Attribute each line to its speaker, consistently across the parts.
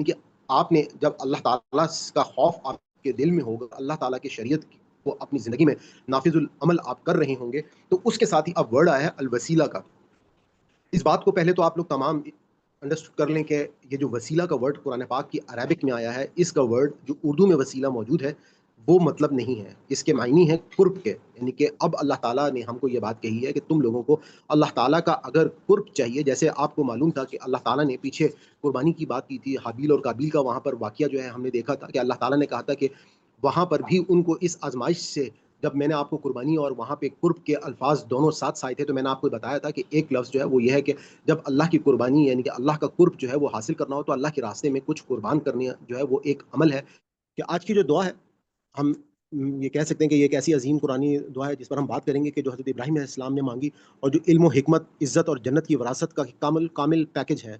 Speaker 1: کہ آپ نے جب اللہ تعالیٰ کا خوف آپ کے دل میں ہوگا، اللہ تعالیٰ کی شریعت کو اپنی زندگی میں نافذ العمل آپ کر رہے ہوں گے، تو اس کے ساتھ ہی اب ورڈ آیا ہے الوسیلہ کا. اس بات کو پہلے تو آپ لوگ تمام انڈرسٹوڈ کر لیں کہ یہ جو وسیلہ کا ورڈ قرآن پاک کی عربک میں آیا ہے، اس کا ورڈ جو اردو میں وسیلہ موجود ہے وہ مطلب نہیں ہے. اس کے معنی ہے قرب کے، یعنی کہ اب اللہ تعالیٰ نے ہم کو یہ بات کہی ہے کہ تم لوگوں کو اللہ تعالیٰ کا اگر قرب چاہیے، جیسے آپ کو معلوم تھا کہ اللہ تعالیٰ نے پیچھے قربانی کی بات کی تھی، حابیل اور قابیل کا وہاں پر واقعہ جو ہے ہم نے دیکھا تھا کہ اللہ تعالیٰ نے کہا تھا کہ وہاں پر بھی ان کو اس آزمائش سے، جب میں نے آپ کو قربانی اور وہاں پہ قرب کے الفاظ دونوں ساتھ سائے تھے، تو میں نے آپ کو بتایا تھا کہ ایک لفظ جو ہے وہ یہ ہے کہ جب اللہ کی قربانی یعنی کہ اللہ کا قرب جو ہے وہ حاصل کرنا ہو تو اللہ کے راستے میں کچھ قربان کرنے جو ہے وہ ایک عمل ہے. کہ آج کی جو دعا ہے، ہم یہ کہہ سکتے ہیں کہ یہ ایک ایسی عظیم قرآنی دعا ہے جس پر ہم بات کریں گے کہ جو حضرت ابراہیم علیہ السلام نے مانگی، اور جو علم و حکمت، عزت اور جنت کی وراثت کا کامل پیکج ہے.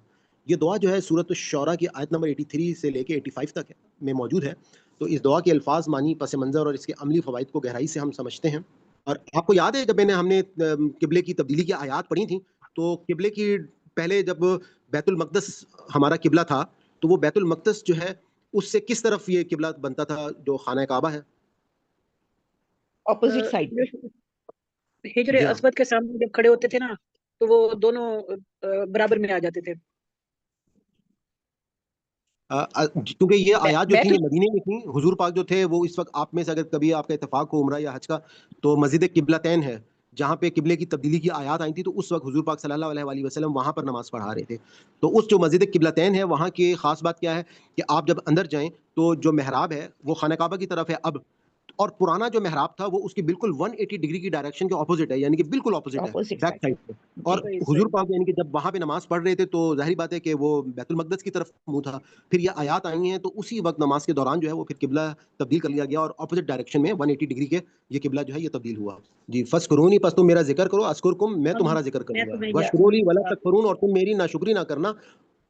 Speaker 1: یہ دعا جو ہے سورۃ الشعراء کی آیت نمبر 83 سے لے کے 85 تک میں موجود ہے. تو اس دعا کے الفاظ، معنی، پس منظر اور اس کے عملی فوائد کو گہرائی سے ہم سمجھتے ہیں. اور آپ کو یاد ہے جب ہم نے قبلے کی تبدیلی کی آیات پڑھی تھیں، تو قبلے کی پہلے جب بیت المقدس ہمارا قبلہ تھا، تو وہ بیت المقدس جو ہے اس سے کس طرف یہ قبلہ بنتا تھا جو خانہ کعبہ ہے؟
Speaker 2: اپوزٹ سائڈ پہ.
Speaker 3: ہجر
Speaker 1: جی ہاں.
Speaker 3: اسود کے سامنے جب کھڑے ہوتے تھے نا تو وہ دونوں برابر میں آ جاتے تھے.
Speaker 1: کیونکہ یہ آیات جو تھیں
Speaker 2: بیت
Speaker 1: یہ مدینے میں تھیں. حضور پاک جو تھے وہ اس وقت آپ میں سے اگر کبھی آپ کا اتفاق ہو عمرہ یا حج کا، تو مسجد قبلتین ہے جہاں پہ قبلے کی تبدیلی کی آیات آئی تھی، تو اس وقت حضور پاک صلی اللہ علیہ وآلہ وسلم وہاں پر نماز پڑھا رہے تھے. تو اس جو مسجد قبلتین ہے وہاں کی خاص بات کیا ہے کہ آپ جب اندر جائیں تو جو محراب ہے وہ خانہ کعبہ کی طرف ہے اب، اور پرانا جو محراب تھا وہ اس کی بالکل 180 ڈگری کی ڈائریکشن کے اپوزٹ ہے، یعنی کہ بالکل اپوزٹ ہے
Speaker 2: اپوزٹ
Speaker 1: بیک
Speaker 2: سائڈ
Speaker 1: سائڈ
Speaker 2: پہ.
Speaker 1: پہ. اور
Speaker 3: صحیح
Speaker 1: حضور
Speaker 3: صحیح.
Speaker 1: پاک یعنی کہ جب وہاں پہ نماز پڑھ رہے تھے تو ظاہری بات ہے کہ وہ بیت المقدس کی طرف منہ تھا. پھر یہ آیات آئی ہیں تو اسی وقت نماز کے دوران جو ہے وہ پھر قبلہ تبدیل کر لیا گیا اور اپوزٹ ڈائریکشن میں 180 ڈگری کے یہ قبلہ جو ہے یہ تبدیل ہوا. جی، فذکرونی، پس تم میرا ذکر کرو، اذکرکم، میں تمہارا ذکر
Speaker 3: میں
Speaker 1: کروں گا،
Speaker 3: تمہیں یاد
Speaker 1: واشکروا لی ولا
Speaker 3: کروں گا.
Speaker 1: تکفرون، اور تم میری ناشکری نہ کرنا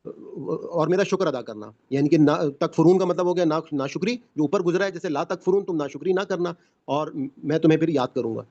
Speaker 1: اور میرا شکر ادا کرنا. یعنی کہ تکفرون کا مطلب ہو گیا ناشکری، جو اوپر گزرا ہے، جیسے لا تکفرون، تم ناشکری نہ کرنا اور میں تمہیں پھر یاد کروں گا.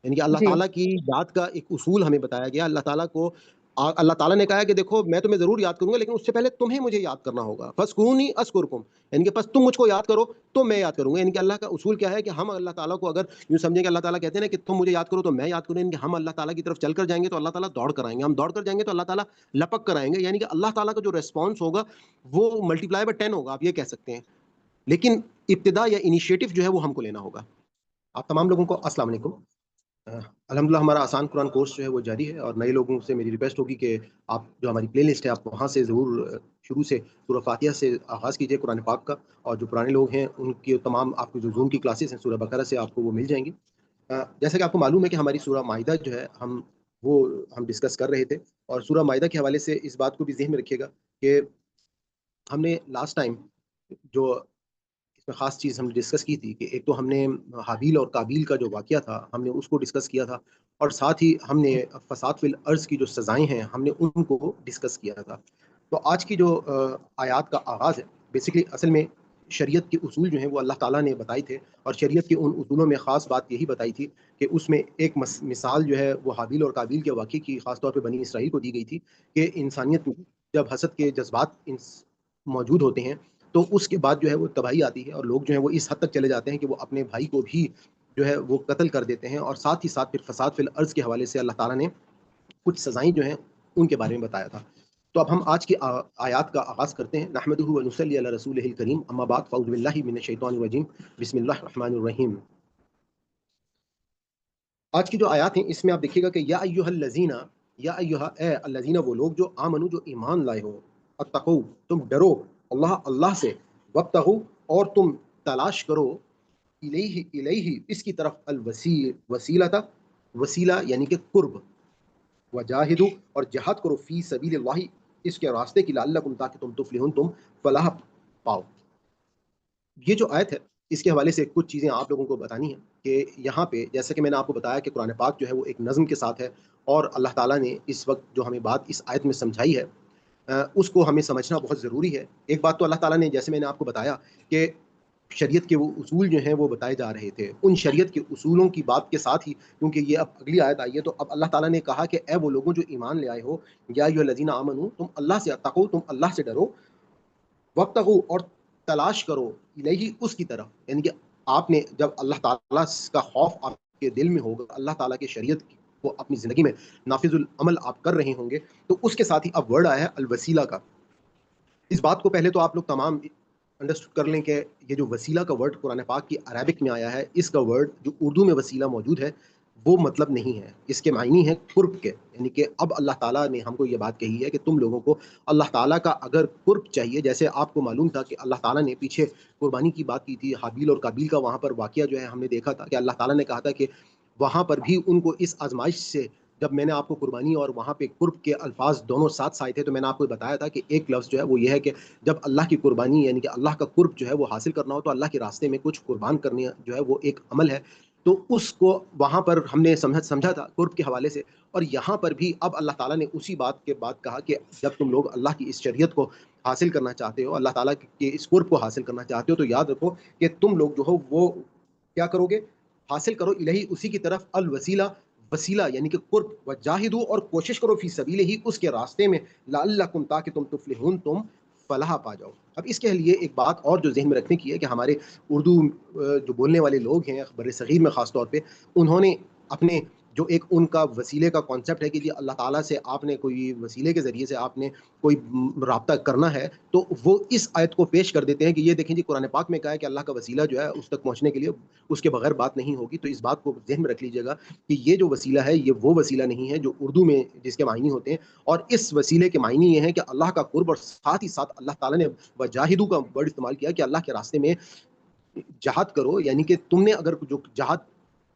Speaker 1: یعنی کہ اللہ
Speaker 2: جی
Speaker 1: تعالیٰ کی یاد کا ایک اصول ہمیں بتایا گیا. اللہ تعالیٰ کو اللہ تعالیٰ نے کہا کہ دیکھو میں تمہیں ضرور یاد کروں گا، لیکن اس سے پہلے تمہیں مجھے یاد کرنا ہوگا. فذکرونی اذکرکم، یعنی کہ پس تم مجھ کو یاد کرو تو میں یاد کروں گا. یعنی کہ اللہ کا اصول کیا ہے کہ ہم اللہ تعالیٰ کو اگر یوں سمجھیں کہ اللہ تعالیٰ کہتے ہیں نا کہ تم مجھے یاد کرو تو میں یاد کروں، یعنی کہ ہم اللہ تعالیٰ کی طرف چل کر جائیں گے تو اللہ تعالیٰ دوڑ کر آئیں گے، ہم دوڑ کر جائیں گے تو اللہ تعالیٰ لپک کر آئیں گے. یعنی کہ اللہ تعالیٰ کا جو ریسپانس ہوگا وہ ملٹی پلائی بائی 10 ہوگا، آپ یہ کہہ سکتے ہیں. لیکن ابتدا یا انیشیٹو جو ہے وہ ہم کو لینا ہوگا. آپ تمام لوگوں کو السلام علیکم. الحمدللہ ہمارا آسان قرآن کورس جو ہے وہ جاری ہے، اور نئے لوگوں سے میری ریکویسٹ ہوگی کہ آپ جو ہماری پلے لسٹ ہے آپ وہاں سے ضرور شروع سے سورہ فاتحہ سے آغاز کیجئے قرآن پاک کا، اور جو پرانے لوگ ہیں ان کی تمام آپ کو جو زوم کی کلاسز ہیں سورہ بقرہ سے آپ کو وہ مل جائیں گی. جیسا کہ آپ کو معلوم ہے کہ ہماری سورہ مائدہ جو ہے ہم ڈسکس کر رہے تھے، اور سورہ مائدہ کے حوالے سے اس بات کو بھی ذہن میں رکھیے گا کہ ہم نے لاسٹ ٹائم جو اس میں خاص چیز ہم نے ڈسکس کی تھی کہ ایک تو ہم نے حابیل اور قابیل کا جو واقعہ تھا ہم نے اس کو ڈسکس کیا تھا، اور ساتھ ہی ہم نے فساد فی الارض کی جو سزائیں ہیں ہم نے ان کو ڈسکس کیا تھا. تو آج کی جو آیات کا آغاز ہے، بیسیکلی اصل میں شریعت کے اصول جو ہیں وہ اللہ تعالیٰ نے بتائے تھے، اور شریعت کے ان اصولوں میں خاص بات یہی بتائی تھی کہ اس میں ایک مثال جو ہے وہ حابیل اور قابیل کے واقعے کی خاص طور پہ بنی اسرائیل کو دی گئی تھی کہ انسانیت میں جب حسد کے جذبات موجود ہوتے ہیں تو اس کے بعد جو ہے وہ تباہی آتی ہے، اور لوگ جو ہیں وہ اس حد تک چلے جاتے ہیں کہ وہ اپنے بھائی کو بھی جو ہے وہ قتل کر دیتے ہیں. اور ساتھ ہی ساتھ پھر فساد فی الارض کے حوالے سے اللہ تعالیٰ نے کچھ سزائیں جو ہیں ان کے بارے میں بتایا تھا. تو اب ہم آج کی آیات کا آغاز کرتے ہیں. نحمدہ و نصلی علی رسولہ الکریم، اما بعد فاعوذ باللہ من الشیطان الرجیم، بسم اللہ الرحمن الرحیم. آج کی جو آیات ہیں اس میں آپ دیکھیے گا کہ یا ایھا الذین، یا ایھا اے الذین، وہ لوگ جو آمنو، جو ایمان لائے ہو، اتقوا، تم ڈرو، اللہ سے، وابتغوا، اور تم تلاش کرو، الیہ اس کی طرف، وسیلہ یعنی کہ قرب، وجاہدوا، اور جہاد کرو، فی سبیل اللہ اس کے راستے کی، لعلکم، تاکہ تم تفلحون، تم فلاح پاؤ. یہ جو آیت ہے اس کے حوالے سے کچھ چیزیں آپ لوگوں کو بتانی ہیں کہ یہاں پہ جیسا کہ میں نے آپ کو بتایا کہ قرآن پاک جو ہے وہ ایک نظم کے ساتھ ہے، اور اللہ تعالیٰ نے اس وقت جو ہمیں بات اس آیت میں سمجھائی ہے اس کو ہمیں سمجھنا بہت ضروری ہے. ایک بات تو اللہ تعالیٰ نے، جیسے میں نے آپ کو بتایا کہ شریعت کے وہ اصول جو ہیں وہ بتائے جا رہے تھے، ان شریعت کے اصولوں کی بات کے ساتھ ہی کیونکہ یہ اب اگلی آیت آئی ہے، تو اب اللہ تعالیٰ نے کہا کہ اے وہ لوگوں جو ایمان لے آئے ہو، یا ایھا الذین آمنو، تم اللہ سے اتقوا، تم اللہ سے ڈرو، وابتغوا اور تلاش کرو الیہ اس کی طرف، یعنی کہ آپ نے جب اللہ تعالیٰ کا خوف آپ کے دل میں ہوگا، اللہ تعالیٰ کی شریعت کو اپنی زندگی میں نافذ العمل آپ کر رہے ہوں گے، تو اس کے ساتھ ہی اب ورڈ آیا ہے الوسیلہ کا۔ اس بات کو پہلے تو آپ لوگ تمام انڈرسٹوڈ کر لیں کہ یہ جو وسیلہ کا ورڈ قرآن پاک کی عربک میں آیا ہے، اس کا ورڈ جو اردو میں وسیلہ موجود ہے وہ مطلب نہیں ہے، اس کے معنی ہیں قرب کے، یعنی کہ اب اللہ تعالیٰ نے ہم کو یہ بات کہی ہے کہ تم لوگوں کو اللہ تعالیٰ کا اگر قرب چاہیے، جیسے آپ کو معلوم تھا کہ اللہ تعالیٰ نے پیچھے قربانی کی بات کی تھی، حابیل اور قابیل کا وہاں پر واقعہ جو ہے ہم نے دیکھا تھا کہ اللہ تعالیٰ نے کہا تھا کہ وہاں پر بھی ان کو اس آزمائش سے، جب میں نے آپ کو قربانی اور وہاں پہ قرب کے الفاظ دونوں ساتھ آئے تھے، تو میں نے آپ کو بتایا تھا کہ ایک لفظ جو ہے وہ یہ ہے کہ جب اللہ کی قربانی یعنی کہ اللہ کا قرب جو ہے وہ حاصل کرنا ہو، تو اللہ کے راستے میں کچھ قربان کرنے جو ہے وہ ایک عمل ہے، تو اس کو وہاں پر ہم نے سمجھا تھا قرب کے حوالے سے، اور یہاں پر بھی اب اللہ تعالیٰ نے اسی بات کے بعد کہا کہ جب تم لوگ اللہ کی اس شریعت کو حاصل کرنا چاہتے ہو، اللہ تعالیٰ کے اس قرب کو حاصل کرنا چاہتے ہو، تو یاد رکھو کہ تم لوگ جو ہو وہ کیا کرو گے، حاصل کرو الہی اسی کی طرف الوسیلہ، وسیلہ یعنی کہ قرب، وجاہدو اور کوشش کرو فی سبیل ہی اس کے راستے میں، لعلکم تاکہ تم تفلحون تم فلاح پا جاؤ۔ اب اس کے لیے ایک بات اور جو ذہن میں رکھنے کی ہے کہ ہمارے اردو جو بولنے والے لوگ ہیں بر صغیر میں خاص طور پہ، انہوں نے اپنے جو ایک ان کا وسیلے کا کانسیپٹ ہے کہ جی اللہ تعالیٰ سے آپ نے کوئی وسیلے کے ذریعے سے آپ نے کوئی رابطہ کرنا ہے، تو وہ اس آیت کو پیش کر دیتے ہیں کہ یہ دیکھیں جی قرآن پاک میں کہا ہے کہ اللہ کا وسیلہ جو ہے اس تک پہنچنے کے لیے اس کے بغیر بات نہیں ہوگی، تو اس بات کو ذہن میں رکھ لیجیے گا کہ یہ جو وسیلہ ہے یہ وہ وسیلہ نہیں ہے جو اردو میں جس کے معنی ہوتے ہیں، اور اس وسیلے کے معنی یہ ہیں کہ اللہ کا قرب، اور ساتھ ہی ساتھ اللہ تعالیٰ نے وجاہدو کا ورڈ استعمال کیا کہ اللہ کے راستے میں جہاد کرو، یعنی کہ تم نے اگر جو جہاد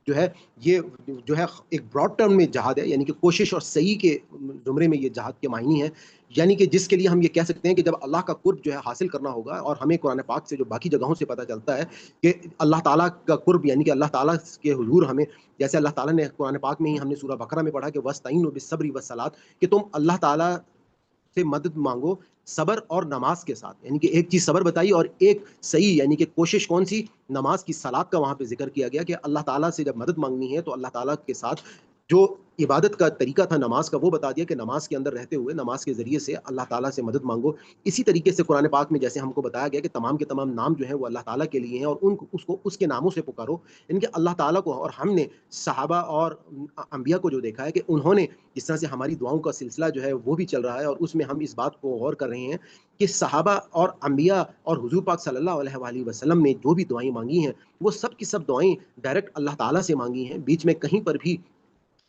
Speaker 1: جو ہے یہ جو ہے ایک براڈ ٹرم میں جہاد ہے، یعنی کہ کوشش اور صحیح کے زمرے میں یہ جہاد کے معنی ہے، یعنی کہ جس کے لیے ہم یہ کہہ سکتے ہیں کہ جب اللہ کا قرب جو ہے حاصل کرنا ہوگا، اور ہمیں قرآن پاک سے جو باقی جگہوں سے پتہ چلتا ہے کہ اللہ تعالیٰ کا قرب یعنی کہ اللہ تعالیٰ کے حضور ہمیں، جیسے اللہ تعالیٰ نے قرآن پاک میں ہی ہم نے سورہ بقرہ میں پڑھا کہ وَاسْتَعِینُوا بِالصَّبْرِ وَالصَّلَاةِ، کہ تم اللہ تعالیٰ سے مدد مانگو صبر اور نماز کے ساتھ، یعنی کہ ایک چیز صبر بتائی اور ایک صحیح یعنی کہ کوشش کون سی، نماز کی صلات کا وہاں پہ ذکر کیا گیا کہ اللہ تعالیٰ سے جب مدد مانگنی ہے تو اللہ تعالیٰ کے ساتھ جو عبادت کا طریقہ تھا نماز کا وہ بتا دیا کہ نماز کے اندر رہتے ہوئے نماز کے ذریعے سے اللہ تعالیٰ سے مدد مانگو۔ اسی طریقے سے قرآن پاک میں جیسے ہم کو بتایا گیا کہ تمام کے تمام نام جو ہیں وہ اللہ تعالیٰ کے لیے ہیں، اور اس کو اس کے ناموں سے پکارو، ان کے اللہ تعالیٰ کو۔ اور ہم نے صحابہ اور انبیاء کو جو دیکھا ہے کہ انہوں نے جس طرح سے ہماری دعاؤں کا سلسلہ جو ہے وہ بھی چل رہا ہے، اور اس میں ہم اس بات کو غور کر رہے ہیں کہ صحابہ اور انبیاء اور حضور پاک صلی اللہ علیہ وآلہ وسلم نے جو بھی دعائیں مانگی ہیں وہ سب کی سب دعائیں ڈائریکٹ اللہ تعالیٰ سے مانگی ہیں، بیچ میں کہیں پر بھی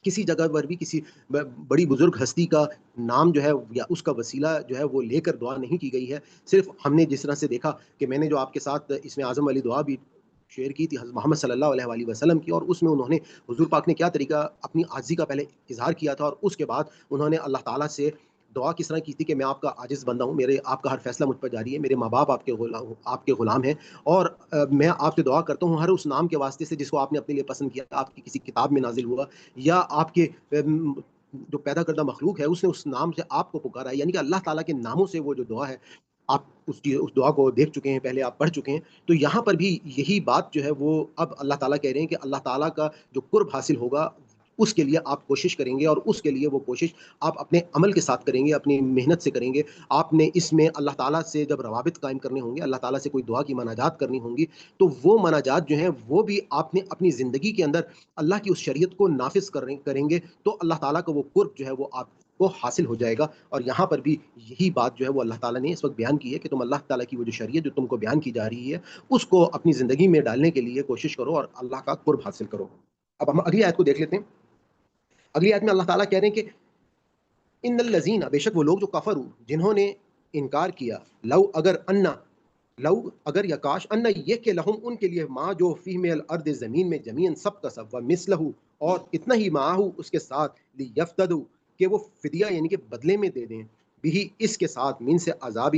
Speaker 1: کسی جگہ پر بھی کسی بڑی بزرگ ہستی کا نام جو ہے یا اس کا وسیلہ جو ہے وہ لے کر دعا نہیں کی گئی ہے۔ صرف ہم نے جس طرح سے دیکھا کہ میں نے جو آپ کے ساتھ اس میں اعظم والی دعا بھی شیئر کی تھی حضرت محمد صلی اللہ علیہ وآلہ وسلم کی، اور اس میں انہوں نے حضور پاک نے کیا طریقہ اپنی عاجزی کا پہلے اظہار کیا تھا، اور اس کے بعد انہوں نے اللہ تعالیٰ سے دعا کس طرح کی تھی کہ میں آپ کا عاجز بندہ ہوں، آپ کا ہر فیصلہ مجھ پر جاری ہے، میرے ماں باپ آپ کے غلام ہیں، اور میں آپ سے دعا کرتا ہوں ہر اس نام کے واسطے سے جس کو آپ نے اپنے لیے پسند کیا، آپ کی کسی کتاب میں نازل ہوا، یا آپ کے جو پیدا کردہ مخلوق ہے اس نے اس نام سے آپ کو پکارا ہے، یعنی کہ اللہ تعالیٰ کے ناموں سے وہ جو دعا ہے آپ اس دعا کو دیکھ چکے ہیں، پہلے آپ پڑھ چکے ہیں، تو یہاں پر بھی یہی بات جو ہے وہ اب اللہ تعالیٰ کہہ رہے ہیں کہ اللہ تعالیٰ کا جو قرب حاصل ہوگا اس کے لیے آپ کوشش کریں گے، اور اس کے لیے وہ کوشش آپ اپنے عمل کے ساتھ کریں گے، اپنی محنت سے کریں گے۔ آپ نے اس میں اللہ تعالیٰ سے جب روابط قائم کرنے ہوں گے، اللہ تعالیٰ سے کوئی دعا کی مناجات کرنی ہوں گی، تو وہ مناجات جو ہیں وہ بھی آپ نے اپنی زندگی کے اندر اللہ کی اس شریعت کو نافذ کریں گے، تو اللہ تعالیٰ کا وہ قرب جو ہے وہ آپ کو حاصل ہو جائے گا۔ اور یہاں پر بھی یہی بات جو ہے وہ اللہ تعالیٰ نے اس وقت بیان کی ہے کہ تم اللہ تعالیٰ کی وہ جو شریعت جو تم کو بیان کی جا رہی ہے اس کو اپنی زندگی میں ڈالنے کے لیے کوشش کرو اور اللہ کا قرب حاصل کرو۔ اب ہم اگلی آیت کو دیکھ لیتے ہیں۔ اگلی آیت میں اللہ تعالیٰ کہہ رہے ہیں کہ ان الذین، بے شک وہ لوگ جو کفروا جنہوں نے انکار کیا، لو اگر یا کاش، ان یہ کہ لہم ان کے لیے ما جو فی من الارض زمین میں جمیعاً سب کا سب، و مثلہ اور اتنا ہی معاہ اس کے ساتھ، لیفتدوا کہ وہ فدیہ یعنی کہ بدلے میں دے دیں، بھی اس کے ساتھ، من سے عذاب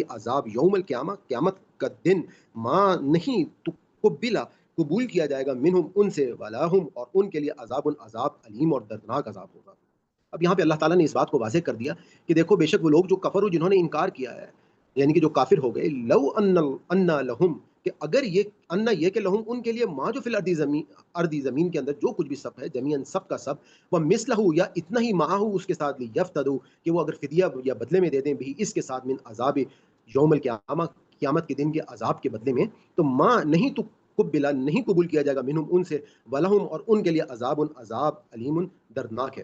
Speaker 1: یوم القیامہ قیامت کا دن، ما نہیں تو قبول کیا جائے گا، منہم ان سے، ولاہم اور ان کے لیے عذاب علیم اور دردناک عذاب ہوگا۔ اب یہاں پہ اللہ تعالیٰ نے اس بات کو واضح کر دیا کہ دیکھو بے شک وہ لوگ جو کفر جنہوں نے انکار کیا ہے، یعنی کہ جو کافر ہو گئے، لو ان لہم کہ اگر یہ کہ لہم ان کے لیے ما جو فی الارض زمین کے اندر جو کچھ بھی سب ہے، جمیعاً سب کا سب، وہ مثلہ یا اتنا ہی معاہ اس کے ساتھ، لیفتدوا کہ وہ اگر فدیہ یا بدلے میں دے دیں بھی اس کے ساتھ، من عذاب یوم القیامہ قیامت کے دن کے عذاب کے بدلے میں، تو ماں نہیں تو قبلا نہیں قبول کیا جائے گا منہم ان سے، ولہم اور ان کے لیے عذاب علیم دردناک ہے۔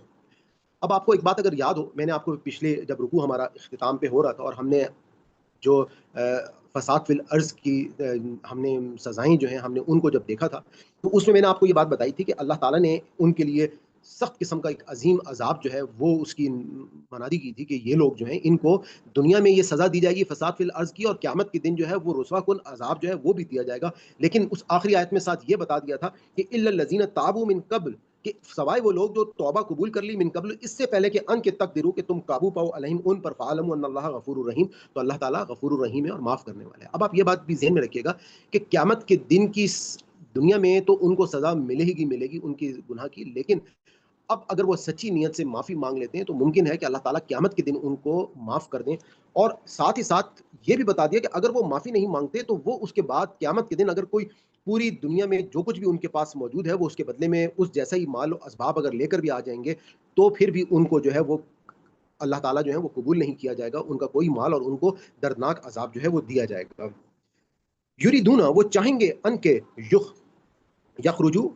Speaker 1: اب آپ کو ایک بات اگر یاد ہو، میں نے آپ کو پچھلے جب رکوع ہمارا اختتام پہ ہو رہا تھا اور ہم نے جو فساد فی الارض کی ہم نے سزائیں جو ہیں ہم نے ان کو جب دیکھا تھا، تو اس میں میں نے آپ کو یہ بات بتائی تھی کہ اللہ تعالیٰ نے ان کے لیے سخت قسم کا ایک عظیم عذاب جو ہے وہ اس کی منادی کی تھی کہ یہ لوگ جو ہیں ان کو دنیا میں یہ سزا دی جائے گی فساد فی الارض کی، اور قیامت کے دن جو ہے وہ رسوا کن عذاب جو ہے وہ بھی دیا جائے گا۔ لیکن اس آخری آیت میں ساتھ یہ بتا دیا تھا کہ الا الذین تابوا من قبل، کہ سوائے وہ لوگ جو توبہ قبول کر لی من قبل، اس سے پہلے کہ ان کے تقدیرو کہ تم قابو پاؤ علیہم ان پر، فعلموا ان اللہ غفور الرحیم، تو اللہ تعالیٰ غفور الرحیم ہے اور معاف کرنے والا ہے۔ اب آپ یہ بات بھی ذہن میں رکھیے گا کہ قیامت کے دن کی دنیا میں تو ان کو سزا ملے گی ان کی گناہ کی، لیکن اب اگر وہ سچی نیت سے معافی مانگ لیتے ہیں تو ممکن ہے کہ اللہ تعالیٰ قیامت کے دن ان کو معاف کر دیں۔ اور ساتھ ہی ساتھ یہ بھی بتا دیا کہ اگر وہ معافی نہیں مانگتے تو وہ اس کے بعد قیامت کے دن اگر کوئی پوری دنیا میں جو کچھ بھی ان کے پاس موجود ہے وہ اس کے بدلے میں اس جیسا ہی مال و اسباب اگر لے کر بھی آ جائیں گے تو پھر بھی ان کو جو ہے وہ اللہ تعالیٰ جو ہے وہ قبول نہیں کیا جائے گا ان کا کوئی مال، اور ان کو دردناک عذاب جو ہے وہ دیا جائے گا۔ یریدونا وہ چاہیں گے ان کے یخرجو،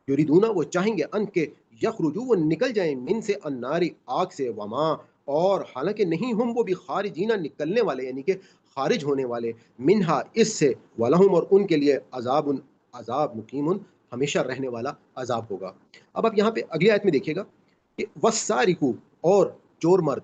Speaker 1: یریدونا وہ چاہیں گے ان کے یخرجو وہ نکل جائیں من سے الناری آگ سے، وما اور حالانکہ نہیں ہم وہ بھی خارجینا نکلنے والے یعنی کہ خارج ہونے والے، منہا اس سے، ولہم اور ان کے لیے عذاب مقیم ہمیشہ رہنے والا عذاب ہوگا۔ اب آپ یہاں پہ اگلی آیت میں دیکھیے گا کہ والسارقو اور چور مرد،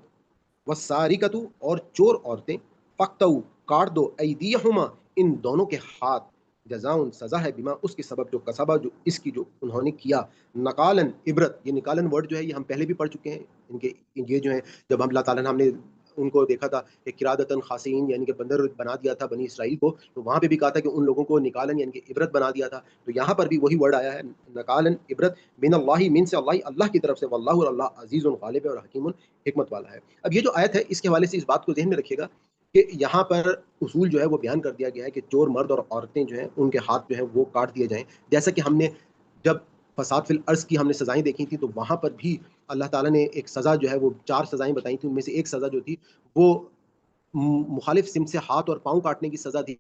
Speaker 1: والسارقتو اور چور عورتیں، فقطعوا کاٹ دو، ایدیہما ان دونوں کے ہاتھ، جزاؤن سزا ہے، بما اس کے سبب جو کسبہ جو اس کی جو انہوں نے کیا، نقالن عبرت، یہ نقالن ورڈ جو ہے یہ ہم پہلے بھی پڑھ چکے ہیں، ان کے یہ جو ہے جب ہم اللہ تعالیٰ نے ہم نے ان کو دیکھا تھا کہ قرادتاً خاسئین یعنی کہ بندر بنا دیا تھا بنی اسرائیل کو، تو وہاں پہ بھی کہا تھا کہ ان لوگوں کو نکالن یعنی کہ عبرت بنا دیا تھا، تو یہاں پر بھی وہی ورڈ آیا ہے نقالن عبرت، من اللہ من سے اللہ کی طرف سے، واللہ اور اللہ عزیز غالب ہے اور حکیم حکمت والا ہے۔ اب یہ جو آیت ہے اس کے حوالے سے اس بات کو ذہن میں رکھیے گا کہ یہاں پر اصول جو ہے وہ بیان کر دیا گیا ہے کہ چور مرد اور عورتیں جو ہیں ان کے ہاتھ جو ہیں وہ کاٹ دیے جائیں، جیسا کہ ہم نے جب فساد فی الارض کی ہم نے سزائیں دیکھی تھی تو وہاں پر بھی اللہ تعالیٰ نے ایک سزا جو ہے وہ 4 سزائیں بتائی تھیں، ان میں سے ایک سزا جو تھی وہ مخالف سمت سے ہاتھ اور پاؤں کاٹنے کی سزا تھی۔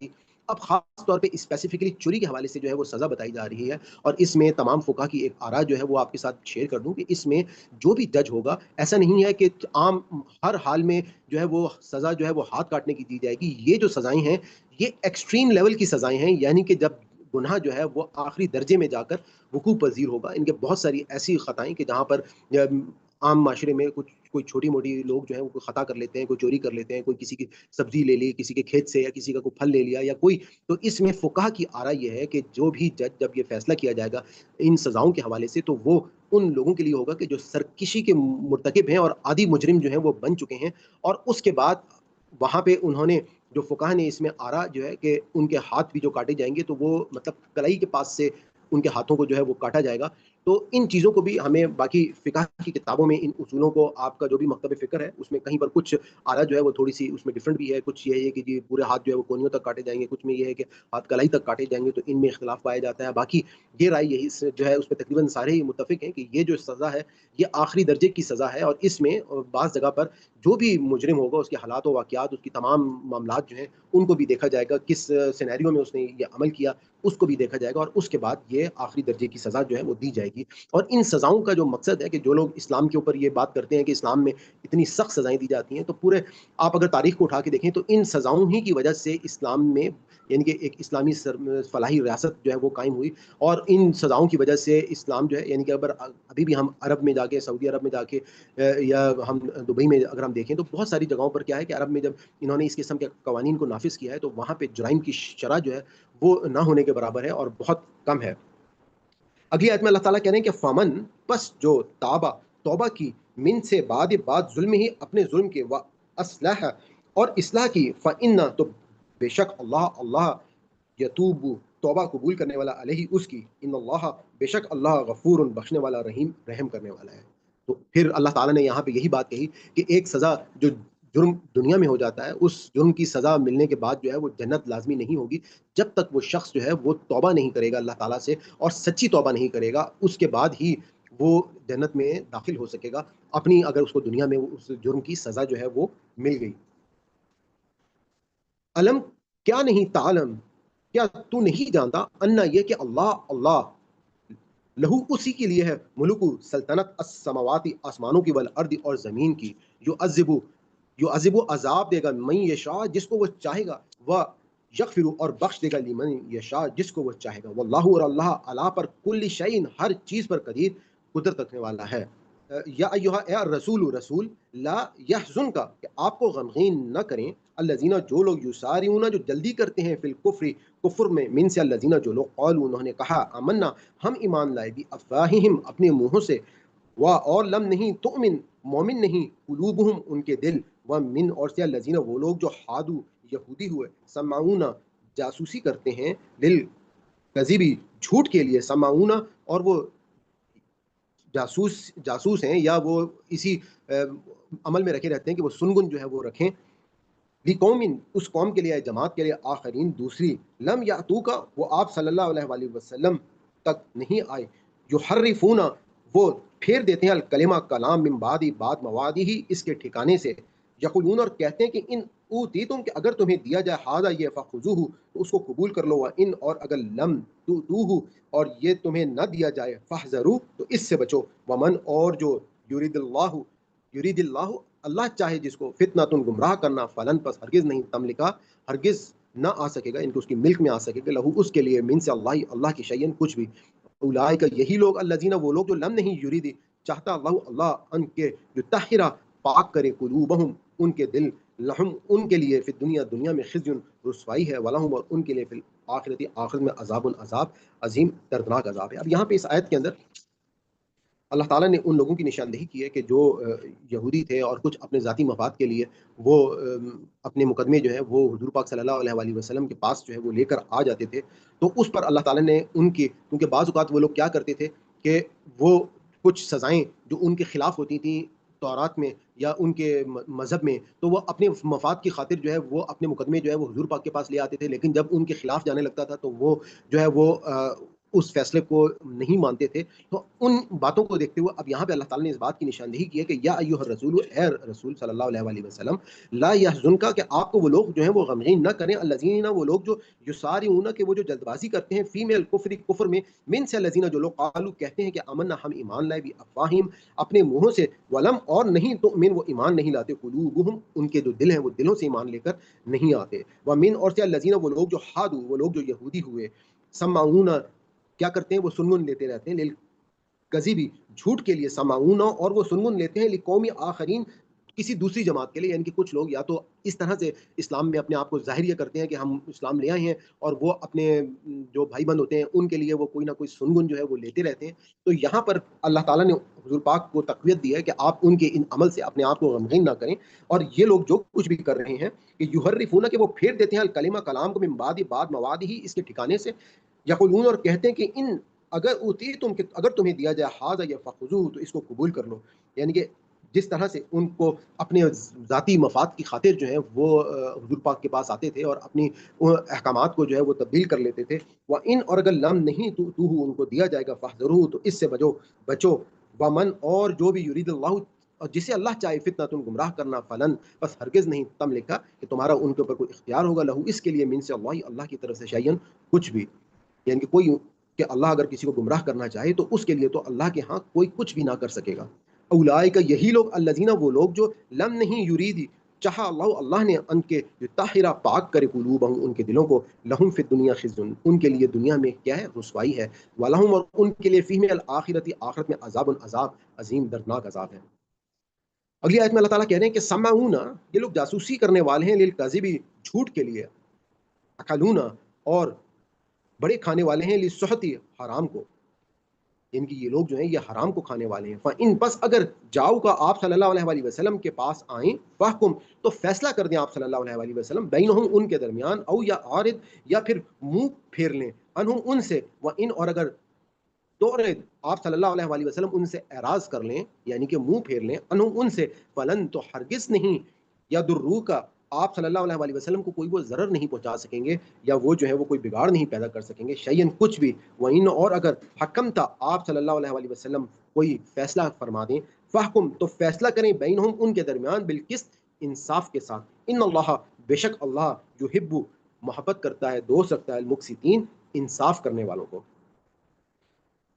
Speaker 1: اب خاص طور پہ اسپیسیفکلی چوری کے حوالے سے جو ہے وہ سزا بتائی جا رہی ہے، اور اس میں تمام فقہا کی ایک آراء جو ہے وہ آپ کے ساتھ شیئر کر دوں کہ اس میں جو بھی جج ہوگا ایسا نہیں ہے کہ عام ہر حال میں جو ہے وہ سزا جو ہے وہ ہاتھ کاٹنے کی دی جائے گی۔ یہ جو سزائیں ہیں یہ ایکسٹریم لیول کی سزائیں ہیں، یعنی کہ جب گناہ جو ہے وہ آخری درجے میں جا کر وقوع پذیر ہوگا۔ ان کے بہت ساری ایسی خطائیں کہ جہاں پر عام معاشرے میں کوئی چھوٹی موٹی لوگ جو ہیں وہ خطا کر لیتے ہیں، کوئی چوری کر لیتے ہیں، کوئی کسی کی سبزی لے لی کسی کے کھیت سے، یا کسی کا کوئی پھل لے لیا یا کوئی، تو اس میں فقہا کی آراء یہ ہے کہ جو بھی جج جب یہ فیصلہ کیا جائے گا ان سزاؤں کے حوالے سے تو وہ ان لوگوں کے لیے ہوگا کہ جو سرکشی کے مرتکب ہیں اور عادی مجرم جو ہیں وہ بن چکے ہیں، اور اس کے بعد وہاں پہ انہوں نے جو فقہا نے اس میں آراء جو ہے کہ ان کے ہاتھ بھی جو کاٹے جائیں گے تو وہ مطلب کلائی کے پاس سے ان کے ہاتھوں کو جو ہے وہ کاٹا جائے گا۔ تو ان چیزوں کو بھی ہمیں باقی فقہ کی کتابوں میں ان اصولوں کو آپ کا جو بھی مکتب فکر ہے اس میں کہیں پر کچھ آراء جو ہے وہ تھوڑی سی اس میں ڈفرنٹ بھی ہے، کچھ یہ ہے کہ جی پورے ہاتھ جو ہے وہ کونیوں تک کاٹے جائیں گے، کچھ میں یہ ہے کہ ہاتھ کلائی تک کاٹے جائیں گے، تو ان میں اختلاف پایا جاتا ہے۔ باقی یہ رائے یہی جو ہے اس پہ تقریباً سارے ہی متفق ہیں کہ یہ جو سزا ہے یہ آخری درجے کی سزا ہے، اور اس میں بعض جگہ پر جو بھی مجرم ہوگا اس کے حالات و واقعات، اس کی تمام معاملات جو ہیں ان کو بھی دیکھا جائے گا، کس سینیریو میں اس نے یہ عمل کیا اس کو بھی دیکھا جائے گا، اور اس کے بعد یہ آخری درجے کی سزا جو ہے وہ دی جائے گی۔ اور ان سزاؤں کا جو مقصد ہے کہ جو لوگ اسلام کے اوپر یہ بات کرتے ہیں کہ اسلام میں اتنی سخت سزائیں دی جاتی ہیں، تو پورے آپ اگر تاریخ کو اٹھا کے دیکھیں تو ان سزاؤں ہی کی وجہ سے اسلام میں یعنی کہ ایک اسلامی فلاحی ریاست جو ہے وہ قائم ہوئی، اور ان سزاؤں کی وجہ سے اسلام جو ہے یعنی کہ اگر ابھی بھی ہم عرب میں جا کے سعودی عرب میں جا کے یا ہم دبئی میں اگر ہم دیکھیں تو بہت ساری جگہوں پر کیا ہے کہ عرب میں جب انہوں نے اس قسم کے قوانین کو نافذ کیا ہے تو وہاں پہ جرائم کی شرح جو ہے وہ نہ ہونے کے برابر ہے اور بہت کم ہے۔ اگلی آیت میں اللہ تعالیٰ کہہ رہے ہیں کہ فمن پس جو تابا توبہ کی من سے بعد ظلم ہی اپنے ظلم کے، و اصلح اور اصلاح کی، فإن تو بے شک اللہ یتوب توبہ قبول کرنے والا علیہ اس کی، ان اللہ بے شک اللہ غفور بخشنے والا رحیم رحم کرنے والا ہے۔ تو پھر اللہ تعالیٰ نے یہاں پہ یہی بات کہی کہ ایک سزا جو جرم دنیا میں ہو جاتا ہے اس جرم کی سزا ملنے کے بعد جو ہے وہ جنت لازمی نہیں ہوگی جب تک وہ شخص جو ہے وہ توبہ نہیں کرے گا اللہ تعالیٰ سے، اور سچی توبہ نہیں کرے گا، اس کے بعد ہی وہ جنت میں داخل ہو سکے گا، اپنی اگر اس کو دنیا میں اس جرم کی سزا جو ہے وہ مل گئی۔ علم کیا نہیں تعلم، کیا تو نہیں جانتا، انا یہ کہ اللہ لہو اسی کے لیے ہے، ملک سلطنت السماواتی آسمانوں کی والارض اور زمین کی، یعذب عذاب دے گا من یشاء جس کو وہ چاہے گا، وہ یغفر اور بخش دے گا لمن یشاء جس کو وہ چاہے گا، واللہ اور اللہ علی پر کل شیء ہر چیز پر قدیر قدرت رکھنے والا ہے۔ یا ایھا اے رسول رسول لا یحزن کا کہ آپ کو غمگین نہ کریں الذین جو لوگ یسارعون جو جلدی کرتے ہیں فی الکفر کفر میں، من سے الذین جو لوگ قالوا انہوں نے کہا آمنا ہم ایمان لائے بھی افواہہم اپنے منہوں سے، اور لم نہیں تؤمن مومن نہیں قلوبہم ان کے دل، ومن اور سے الذین وہ لوگ جو حادو یہودی ہوئے، سمعون جاسوسی کرتے ہیں، للکذبی جھوٹ کے لیے، سمعون اور وہ جاسوس ہیں یا وہ اسی عمل میں رکھے رہتے ہیں کہ وہ سنگن جو ہے وہ رکھیں، لقوم اس قوم کے لیے، جماعت کے لیے، آخرین دوسری، لم یاتو کا وہ آپ صلی اللہ علیہ وآلہ وسلم تک نہیں آئے، یحرفون وہ پھیر دیتے ہیں الکلمہ کلام من بعد موادی ہی اس کے ٹھکانے سے، یقولون اور کہتے ہیں کہ ان اوتیتم کہ اگر تمہیں دیا جائے ہذا یہ فخذوہ تو اس کو قبول کر لو، وان اور اگر لم تؤتوہ اور یہ تمہیں نہ دیا جائے فاحذروا تو اس سے بچو، ومن اور جو یرید اللہ اللہ چاہے جس کو فتنۃ گمراہ کرنا، فلن پس ہرگز نہیں تملکا ہرگز نہ آ سکے گا ان کو اس کی ملک میں آ سکے گا، لہو اس کے لیے من سے اللہ کی شیئن کچھ بھی، اولئک یہی لوگ الذین وہ لوگ جو لم نہیں یرید چاہتا اللہ ان کے یطہر پاک کرے قلوبہم ان کے دل، لہم ان کے لیے فی دنیا دنیا میں خزی رسوائی ہے، ولہم اور ان کے لیے فی الآخرت آخرت میں عذاب عظیم دردناک عذاب ہے۔ اب یہاں پہ اس آیت کے اندر اللہ تعالیٰ نے ان لوگوں کی نشاندہی کی ہے کہ جو یہودی تھے اور کچھ اپنے ذاتی مفاد کے لیے وہ اپنے مقدمے جو ہے وہ حضور پاک صلی اللہ علیہ وآلہ وسلم کے پاس جو ہے وہ لے کر آ جاتے تھے، تو اس پر اللہ تعالیٰ نے ان کی، کیونکہ بعض اوقات وہ لوگ کیا کرتے تھے کہ وہ کچھ سزائیں جو ان کے خلاف ہوتی تھیں تورات میں یا ان کے مذہب میں، تو وہ اپنے مفاد کی خاطر جو ہے وہ اپنے مقدمے جو ہے وہ حضور پاک کے پاس لے آتے تھے، لیکن جب ان کے خلاف جانے لگتا تھا تو وہ جو ہے وہ اس فیصلے کو نہیں مانتے تھے۔ تو ان باتوں کو دیکھتے ہوئے اب یہاں پہ اللہ تعالیٰ نے اس بات کی نشاندہی کی ہے کہ یا ایھا الرسول اے رسول صلی اللہ علیہ وآلہ وسلم لا یحزنک کہ آپ کو وہ لوگ جو ہیں وہ غمگین نہ کریں، الذین وہ لوگ جو یسارعون کہ وہ جو جلد بازی کرتے ہیں فی الکفر کفر میں، من سے الذین جو لوگ قالوا کہتے ہیں کہ آمنا ہم ایمان لائے بھی افواہم اپنے منہوں سے، ولم اور نہیں تؤمن وہ ایمان نہیں لاتے، قلوبہم ان کے جو دل ہیں وہ دلوں سے ایمان لے کر نہیں آتے، ومن اور سے الذین وہ لوگ جو حادو وہ لوگ جو یہودی ہوئے، سمعون کیا کرتے ہیں وہ سنن لیتے رہتے ہیں، کذبی جھوٹ کے لیے، سمعون اور وہ سنن لیتے ہیں لقوم آخرین کسی دوسری جماعت کے لیے، یعنی کہ کچھ لوگ یا تو اس طرح سے اسلام میں اپنے آپ کو ظاہر یہ کرتے ہیں کہ ہم اسلام لے آئے ہیں، اور وہ اپنے جو بھائی بند ہوتے ہیں ان کے لیے وہ کوئی نہ کوئی سنگن جو ہے وہ لیتے رہتے ہیں۔ تو یہاں پر اللہ تعالیٰ نے حضور پاک کو تقویت دی ہے کہ آپ ان کے ان عمل سے اپنے آپ کو غمگین نہ کریں، اور یہ لوگ جو کچھ بھی کر رہے ہیں کہ یحرفون کہ وہ پھیر دیتے ہیں الکلمہ کلام کو من بعد مواد ہی اس کے ٹھکانے سے، یقولون اور کہتے ہیں کہ ان اگر اوتیتم کہ اگر تمہیں دیا جائے ہذا یا فخذوہ تو اس کو قبول کر لو، یعنی کہ جس طرح سے ان کو اپنے ذاتی مفاد کی خاطر جو ہے وہ حضور پاک کے پاس آتے تھے اور اپنی احکامات کو جو ہے وہ تبدیل کر لیتے تھے، وَإِنْ اور اگر لم نہیں تو ان کو دیا جائے گا فاحذروہ تو اس سے بچو، ومن اور جو بھی یرید اللہ اور جسے اللہ چاہے فتنۃ گمراہ کرنا، فلن بس ہرگز نہیں تم لکھا کہ تمہارا ان کے اوپر کوئی اختیار ہوگا، لہو اس کے لیے من سے اللہ کی طرف سے شیئن کچھ بھی، یعنی کہ کوئی کہ اللہ اگر کسی کو گمراہ کرنا چاہے تو اس کے لیے تو اللہ کے ہاں کوئی کچھ بھی نہ کر سکے گا۔ اولئک یہی لوگ الذین وہ لوگ جو لم نہیں یرید چاہا اللہ نے ان کے طاہرہ پاک کرے قلوبہم ان کے دلوں کو، لہم فی الدنیا خزی ان کے لیے دنیا میں کیا ہے رسوائی ہے، ولہم اور ان کے لیے فی الآخرۃ آخرت میں عذاب عظیم دردناک عذاب ہے۔ اگلی آیت میں اللہ تعالیٰ کہہ رہے ہیں کہ سمعون یہ لوگ جاسوسی کرنے والے ہیں للکذب جھوٹ کے لیے، اکلون اور بڑے کھانے والے ہیں للسحت حرام کو، یعنی کہ یہ لوگ جو ہیں یہ حرام کو کھانے والے ہیں، فَإِن پس اگر جاؤ کا آپ صلی اللہ علیہ وآلہ وسلم کے پاس آئیں، فَحْكُم تو فیصلہ کر دیں آپ صلی اللہ علیہ وآلہ وسلم، بینہم ان کے درمیان، او یا عارض یا پھر منہ پھیر لیں، انہم ان سے، وَإِن اور اگر تعرض آپ صلی اللہ علیہ وآلہ وسلم ان سے اعراض کر لیں یعنی کہ منہ پھیر لیں، انہم ان سے، فلن تو ہرگز نہیں یضروک آپ صلی اللہ علیہ وآلہ وسلم کو کوئی وہ ضرر نہیں پہنچا سکیں گے یا وہ جو ہے وہ کوئی بگاڑ نہیں پیدا کر سکیں گے، شیئن کچھ بھی، وَإِنَّ اور اگر حکمتا آپ صلی اللہ علیہ وآلہ وسلم کوئی فیصلہ فرما دیں، فحکم تو فیصلہ کریں بینہم ان کے درمیان بالقسط انصاف کے ساتھ، ان اللہ بے شک اللہ یحب محبت کرتا ہے، دوست رکھتا ہے المقسطین، انصاف کرنے والوں کو.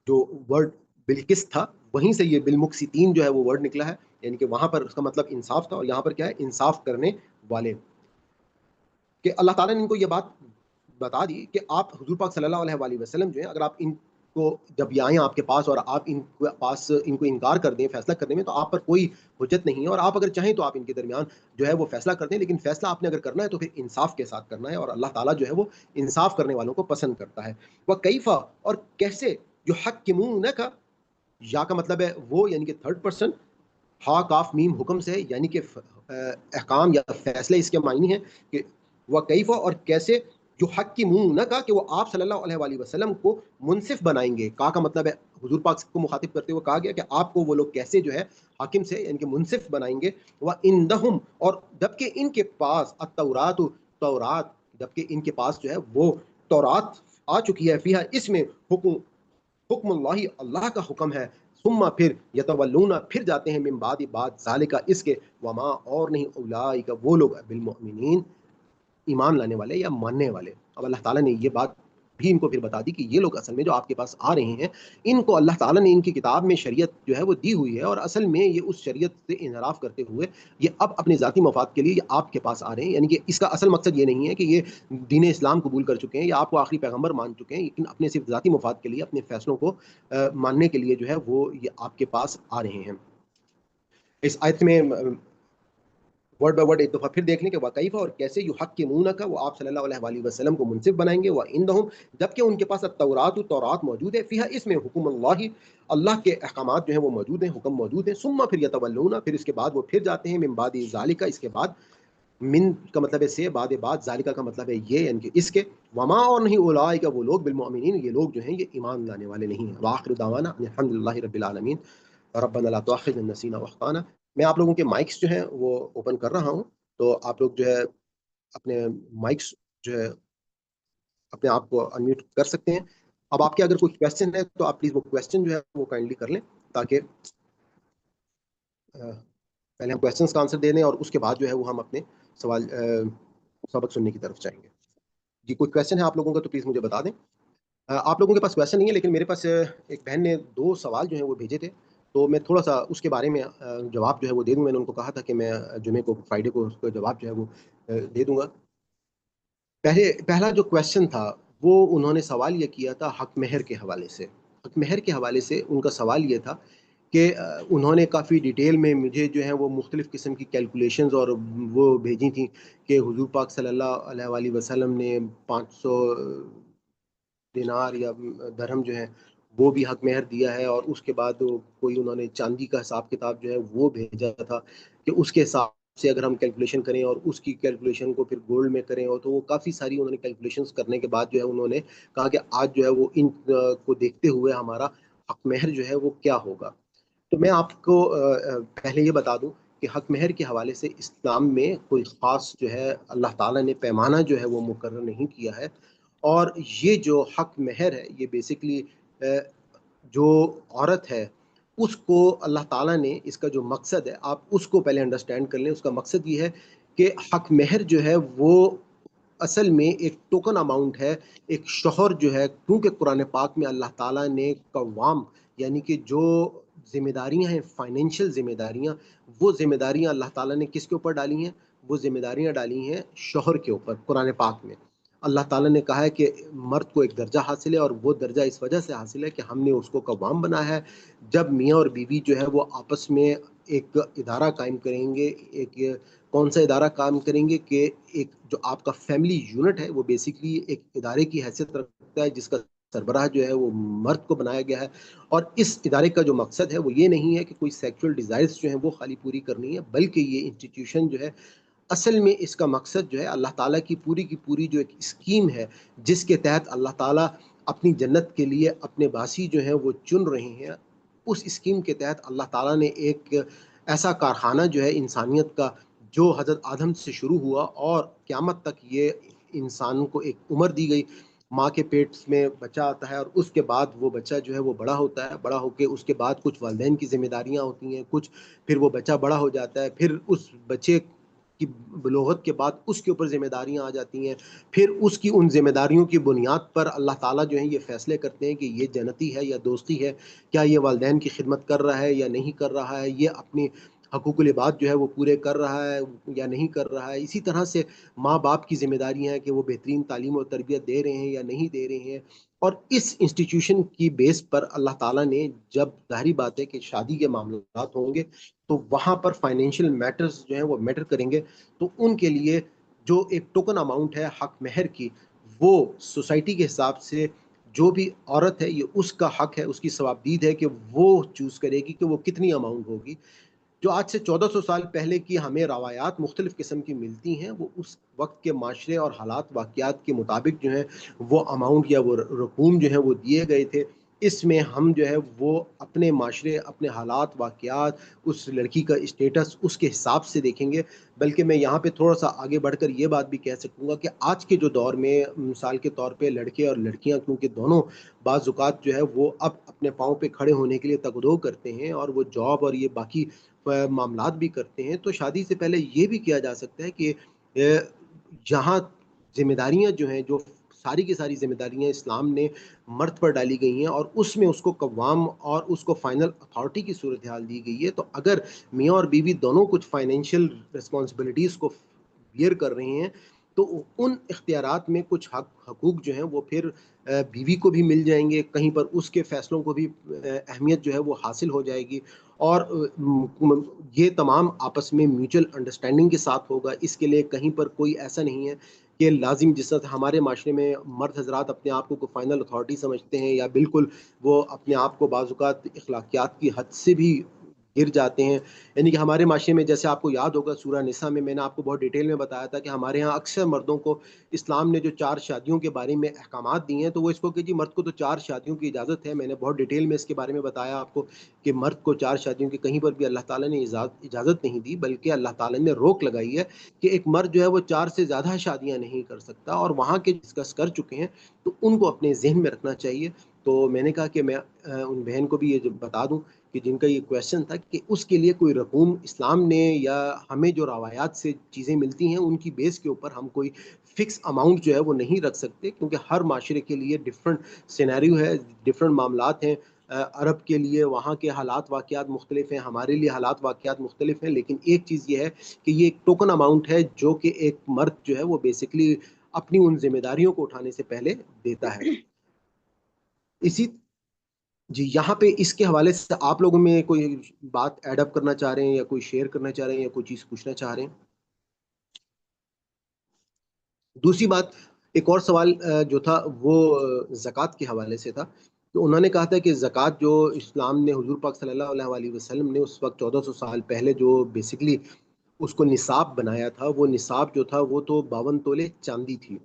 Speaker 1: جو ورڈ بالقسط تھا وہیں سے یہ بالمقسطین جو ہے وہ ورڈ نکلا ہے، یعنی کہ وہاں پر اس کا مطلب انصاف تھا، اور یہاں پر کیا ہے؟ انصاف کرنے والے. کہ اللہ تعالیٰ نے ان کو یہ بات بتا دی کہ آپ حضور پاک صلی اللہ علیہ وآلہ وسلم جو ہیں، اگر آپ ان کو جب یہ آئیں آپ کے پاس اور آپ ان کے پاس ان کو انکار کر دیں فیصلہ کرنے میں، تو آپ پر کوئی حجت نہیں ہے، اور آپ اگر چاہیں تو آپ ان کے درمیان جو ہے وہ فیصلہ کر دیں، لیکن فیصلہ آپ نے اگر کرنا ہے تو پھر انصاف کے ساتھ کرنا ہے، اور اللہ تعالیٰ جو ہے وہ انصاف کرنے والوں کو پسند کرتا ہے. وہ کیفا، اور کیسے، جو حق کا یا کا مطلب ہے وہ، یعنی کہ تھرڈ پرسن، ہا کاف میم حکم سے، یعنی کہ احکام یا فیصلے اس کے معنی ہیں کہ وہ کیفا، اور کیسے، جو حق کی منہ نہ کا، کہ وہ آپ صلی اللہ علیہ وآلہ وسلم کو منصف بنائیں گے. کا مطلب ہے حضور پاک کو مخاطب کرتے ہوئے کہا گیا کہ آپ کو وہ لوگ کیسے جو ہے حاکم سے، یعنی کہ منصف بنائیں گے. وہ اندہم، اور جبکہ ان کے پاس التورات، تورات، جبکہ ان کے پاس جو ہے وہ تورات آ چکی ہے، فیہا، اس میں حکم اللہ، اللہ کا حکم ہے. ثم، پھر یتولون، پھر جاتے ہیں، من بعد ذالک، اس کے، وما، اور نہیں، اولئک، وہ لوگ، بالمؤمنین، ایمان لانے والے یا ماننے والے. اب اللہ تعالیٰ نے یہ بات بھی ان کو پھر بتا دی کہ یہ لوگ اصل میں جو آپ کے پاس آ رہے ہیں، ان کو اللہ تعالیٰ نے ان کی کتاب میں شریعت جو ہے وہ دی ہوئی ہے، اور اصل میں یہ اس شریعت سے انحراف کرتے ہوئے یہ اب اپنے ذاتی مفاد کے لیے یہ آپ کے پاس آ رہے ہیں. یعنی کہ اس کا اصل مقصد یہ نہیں ہے کہ یہ دین اسلام قبول کر چکے ہیں یا آپ کو آخری پیغمبر مان چکے ہیں، لیکن اپنے صرف ذاتی مفاد کے لیے، اپنے فیصلوں کو ماننے کے لیے جو ہے وہ یہ آپ کے پاس آ رہے ہیں. اس آیت میں ورڈ بائی ورڈ ایک دفعہ پھر دیکھ لیں کہ وکیفہ، اور کیسے، یحکمون کا، وہ آپ صلی اللہ علیہ وآلہ وسلم کو منصف بنائیں گے. وعندہم، جبکہ ان کے پاس التورات، تورات موجود ہے، فیہا، اس میں حکم اللہ، اللہ کے احکامات جو ہیں وہ موجود ہیں، حکم موجود ہیں. ثم، پھر یتولون، پھر اس کے بعد وہ پھر جاتے ہیں، من بعد ذالک، اس کے بعد، من کا مطلب ہے سے، بعد ذالک کا مطلب ہے یہ، یعنی کہ اس کے، وما، اور نہیں، اولئک، وہ لوگ، بالمؤمنین، یہ لوگ جو ہیں یہ ایمان لانے والے نہیں ہیں. وآخر دعوانا الحمدللہ رب العالمین. ربنا لا تؤاخذنا ان نسینا واخطانا. میں آپ لوگوں کے مائکس جو ہیں وہ اوپن کر رہا ہوں، تو آپ لوگ جو ہے اپنے مائکس جو ہے اپنے آپ کو انمیوٹ کر سکتے ہیں. اب آپ کے اگر کوئی کویسچن ہے تو آپ پلیز وہ کویسچن جو ہے وہ کائنڈلی کر لیں، تاکہ پہلے ہم کویسچنس کا آنسر دے دیں، اور اس کے بعد جو ہے وہ ہم اپنے سوال سبق سننے کی طرف جائیں گے. جی، کوئی کویسچن ہے آپ لوگوں کا تو پلیز مجھے بتا دیں. آپ لوگوں کے پاس کویسچن نہیں ہے، لیکن میرے پاس ایک بہن نے 2 سوال جو ہیں وہ بھیجے تھے، تو میں تھوڑا سا اس کے بارے میں جواب جو ہے وہ دے دوں. میں نے ان کو کہا تھا کہ میں جمعے کو، فرائیڈے کو اس کا جواب جو ہے وہ دے دوں گا. پہلا جو کویسچن تھا وہ انہوں نے سوال یہ کیا تھا حق مہر کے حوالے سے. حق مہر کے حوالے سے ان کا سوال یہ تھا کہ انہوں نے کافی ڈیٹیل میں مجھے جو ہے وہ مختلف قسم کی کیلکولیشنز اور وہ بھیجی تھیں کہ حضور پاک صلی اللہ علیہ وآلہ وسلم نے 500 دینار یا درہم جو ہے وہ بھی حق مہر دیا ہے، اور اس کے بعد کوئی انہوں نے چاندی کا حساب کتاب جو ہے وہ بھیجا تھا کہ اس کے حساب سے اگر ہم کیلکولیشن کریں اور اس کی کیلکولیشن کو پھر گولڈ میں کریں، اور تو وہ کافی ساری انہوں نے کیلکولیشنز کرنے کے بعد جو ہے انہوں نے کہا کہ آج جو ہے وہ ان کو دیکھتے ہوئے ہمارا حق مہر جو ہے وہ کیا ہوگا. تو میں آپ کو پہلے یہ بتا دوں کہ حق مہر کے حوالے سے اسلام میں کوئی خاص جو ہے اللہ تعالیٰ نے پیمانہ جو ہے وہ مقرر نہیں کیا ہے. اور یہ جو حق مہر ہے یہ بیسکلی جو عورت ہے اس کو اللہ تعالیٰ نے، اس کا جو مقصد ہے آپ اس کو پہلے انڈرسٹینڈ کر لیں. اس کا مقصد یہ ہے کہ حق مہر جو ہے وہ اصل میں ایک ٹوکن اماؤنٹ ہے. ایک شوہر جو ہے، کیونکہ قرآن پاک میں اللہ تعالیٰ نے قوام، یعنی کہ جو ذمہ داریاں ہیں، فائنینشیل ذمہ داریاں، وہ ذمہ داریاں اللہ تعالیٰ نے کس کے اوپر ڈالی ہیں؟ وہ ذمہ داریاں ڈالی ہیں شوہر کے اوپر. قرآن پاک میں اللہ تعالیٰ نے کہا ہے کہ مرد کو ایک درجہ حاصل ہے، اور وہ درجہ اس وجہ سے حاصل ہے کہ ہم نے اس کو قوام بنایا ہے. جب میاں اور بیوی جو ہے وہ آپس میں ایک ادارہ قائم کریں گے، ایک کون سا ادارہ قائم کریں گے کہ ایک جو آپ کا فیملی یونٹ ہے وہ بیسکلی ایک ادارے کی حیثیت رکھتا ہے، جس کا سربراہ جو ہے وہ مرد کو بنایا گیا ہے. اور اس ادارے کا جو مقصد ہے وہ یہ نہیں ہے کہ کوئی سیکچول ڈیزائرز جو ہیں وہ خالی پوری کرنی ہے، بلکہ یہ انسٹیٹیوشن جو ہے اصل میں اس کا مقصد جو ہے اللہ تعالیٰ کی پوری جو ایک اسکیم ہے جس کے تحت اللہ تعالیٰ اپنی جنت کے لیے اپنے باسی جو ہیں وہ چن رہے ہیں. اس اسکیم کے تحت اللہ تعالیٰ نے ایک ایسا کارخانہ جو ہے انسانیت کا، جو حضرت آدم سے شروع ہوا اور قیامت تک یہ انسان کو ایک عمر دی گئی. ماں کے پیٹ میں بچہ آتا ہے، اور اس کے بعد وہ بچہ جو ہے وہ بڑا ہوتا ہے، بڑا ہو کے اس کے بعد کچھ والدین کی ذمہ داریاں ہوتی ہیں، کچھ پھر وہ بچہ بڑا ہو جاتا ہے، پھر اس بچے کی بلوغت کے بعد اس کے اوپر ذمہ داریاں آ جاتی ہیں. پھر اس کی ان ذمہ داریوں کی بنیاد پر اللہ تعالیٰ جو ہے یہ فیصلے کرتے ہیں کہ یہ جنتی ہے یا دوستی ہے, کیا یہ والدین کی خدمت کر رہا ہے یا نہیں کر رہا ہے, یہ اپنی حقوق العباد جو ہے وہ پورے کر رہا ہے یا نہیں کر رہا ہے. اسی طرح سے ماں باپ کی ذمہ داریاں ہیں کہ وہ بہترین تعلیم و تربیت دے رہے ہیں یا نہیں دے رہے ہیں. اور اس انسٹیٹیوشن کی بیس پر اللہ تعالیٰ نے جب ظاہری بات ہے کہ شادی کے معاملات ہوں گے تو وہاں پر فائنینشیل میٹرز جو ہیں وہ میٹر کریں گے. تو ان کے لیے جو ایک ٹوکن اماؤنٹ ہے حق مہر کی, وہ سوسائٹی کے حساب سے جو بھی عورت ہے یہ اس کا حق ہے, اس کی ثوابدید ہے کہ وہ چوز کرے گی کہ وہ کتنی اماؤنٹ ہوگی. جو آج سے 1400 سال پہلے کی ہمیں روایات مختلف قسم کی ملتی ہیں, وہ اس وقت کے معاشرے اور حالات واقعات کے مطابق جو ہیں وہ اماؤنٹ یا وہ رقوم جو ہیں وہ دیے گئے تھے. اس میں ہم جو ہے وہ اپنے معاشرے, اپنے حالات واقعات, اس لڑکی کا اسٹیٹس اس کے حساب سے دیکھیں گے. بلکہ میں یہاں پہ تھوڑا سا آگے بڑھ کر یہ بات بھی کہہ سکوں گا کہ آج کے جو دور میں مثال کے طور پہ لڑکے اور لڑکیاں, کیونکہ دونوں بعض اوقات جو ہے وہ اب اپنے پاؤں پہ کھڑے ہونے کے لیے تگدو کرتے ہیں اور وہ جاب اور یہ باقی معاملات بھی کرتے ہیں, تو شادی سے پہلے یہ بھی کیا جا سکتا ہے کہ جہاں ذمہ داریاں جو ہیں, جو ساری کی ساری ذمہ داریاں اسلام نے مرد پر ڈالی گئی ہیں اور اس میں اس کو قوام اور اس کو فائنل اتھارٹی کی صورتحال دی گئی ہے, تو اگر میاں اور بیوی دونوں کچھ فائنینشیل رسپانسبلٹیز کو بیئر کر رہے ہیں تو ان اختیارات میں کچھ حقوق جو ہیں وہ پھر بیوی کو بھی مل جائیں گے, کہیں پر اس کے فیصلوں کو بھی اہمیت جو ہے وہ حاصل ہو جائے گی. اور یہ تمام آپس میں میوچل انڈرسٹینڈنگ کے ساتھ ہوگا. اس کے لیے کہیں پر کوئی ایسا نہیں ہے کہ لازم جس طرح ہمارے معاشرے میں مرد حضرات اپنے آپ کو فائنل اتھارٹی سمجھتے ہیں یا بالکل وہ اپنے آپ کو بعض اوقات اخلاقیات کی حد سے بھی گر جاتے ہیں. یعنی کہ ہمارے معاشرے میں جیسے آپ کو یاد ہوگا سورہ نساء میں نے آپ کو بہت ڈیٹیل میں بتایا تھا کہ ہمارے ہاں اکثر مردوں کو اسلام نے جو 4 شادیوں کے بارے میں احکامات دیے ہیں تو وہ اس کو کہ جی مرد کو تو 4 شادیوں کی اجازت ہے. میں نے بہت ڈیٹیل میں اس کے بارے میں بتایا آپ کو کہ مرد کو 4 شادیوں کی کہیں پر بھی اللہ تعالیٰ نے اجازت نہیں دی, بلکہ اللہ تعالیٰ نے روک لگائی ہے کہ ایک مرد جو ہے وہ 4 سے زیادہ شادیاں نہیں کر سکتا. اور وہاں کے ڈسکس کر چکے ہیں تو ان کو اپنے ذہن میں رکھنا چاہیے. تو میں نے کہا کہ میں ان بہن کو بھی یہ بتا دوں کہ جن کا یہ کویشچن تھا کہ اس کے لیے کوئی رقوم اسلام نے یا ہمیں جو روایات سے چیزیں ملتی ہیں ان کی بیس کے اوپر ہم کوئی فکس اماؤنٹ جو ہے وہ نہیں رکھ سکتے, کیونکہ ہر معاشرے کے لیے ڈفرنٹ سینیریو ہے, ڈفرنٹ معاملات ہیں. عرب کے لیے وہاں کے حالات واقعات مختلف ہیں, ہمارے لیے حالات واقعات مختلف ہیں, لیکن ایک چیز یہ ہے کہ یہ ایک ٹوکن اماؤنٹ ہے جو کہ ایک مرد جو ہے وہ بیسکلی اپنی ان ذمہ داریوں کو اٹھانے سے پہلے دیتا ہے. اسی جی یہاں پہ اس کے حوالے سے آپ لوگوں میں کوئی بات ایڈ اپ کرنا چاہ رہے ہیں یا کوئی شیئر کرنا چاہ رہے ہیں یا کوئی چیز پوچھنا چاہ رہے ہیں؟ دوسری بات, ایک اور سوال جو تھا وہ زکوٰۃ کے حوالے سے تھا. تو انہوں نے کہا تھا کہ زکوٰۃ جو اسلام نے حضور پاک صلی اللہ علیہ وسلم نے اس وقت 1400 سال پہلے جو بیسکلی اس کو نصاب بنایا تھا, وہ نصاب جو تھا وہ تو 52 تولے چاندی تھی.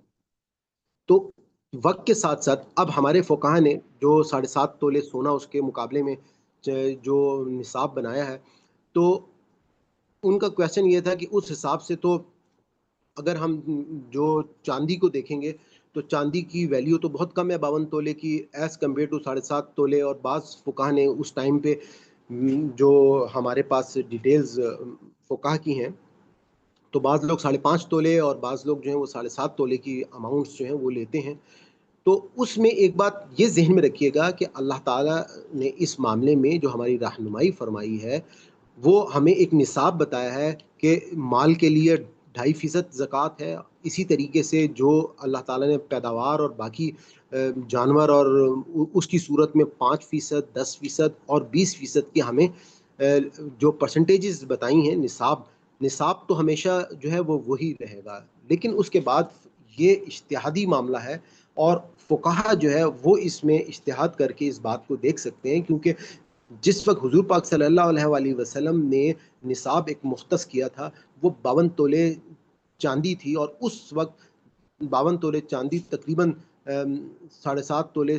Speaker 1: تو وقت کے ساتھ ساتھ اب ہمارے فقہا نے جو 7.5 تولے سونا اس کے مقابلے میں جو نصاب بنایا ہے, تو ان کا کویشچن یہ تھا کہ اس حساب سے تو اگر ہم جو چاندی کو دیکھیں گے تو چاندی کی ویلیو تو بہت کم ہے 52 تولے کی ایز کمپیئر ٹو 7.5 تولے. اور بعض فقہا نے اس ٹائم پہ جو ہمارے پاس ڈیٹیلز فقہا کی ہیں تو بعض لوگ 5.5 تولے اور بعض لوگ جو ہیں وہ 7.5 تولے کی اماؤنٹس جو ہیں وہ لیتے ہیں. تو اس میں ایک بات یہ ذہن میں رکھیے گا کہ اللہ تعالیٰ نے اس معاملے میں جو ہماری رہنمائی فرمائی ہے وہ ہمیں ایک نصاب بتایا ہے کہ مال کے لیے 2.5% زکوٰۃ ہے. اسی طریقے سے جو اللہ تعالیٰ نے پیداوار اور باقی جانور اور اس کی صورت میں 5%, 10% اور 20% کی ہمیں جو پرسنٹیجز بتائی ہیں نصاب تو ہمیشہ جو ہے وہ وہی رہے گا. لیکن اس کے بعد یہ اجتہادی معاملہ ہے اور فقہا جو ہے وہ اس میں اجتہاد کر کے اس بات کو دیکھ سکتے ہیں, کیونکہ جس وقت حضور پاک صلی اللہ علیہ وسلم نے نصاب ایک مختص کیا تھا وہ 52 تولے چاندی تھی, اور اس وقت 52 تولے چاندی تقریباً 7.5 تولے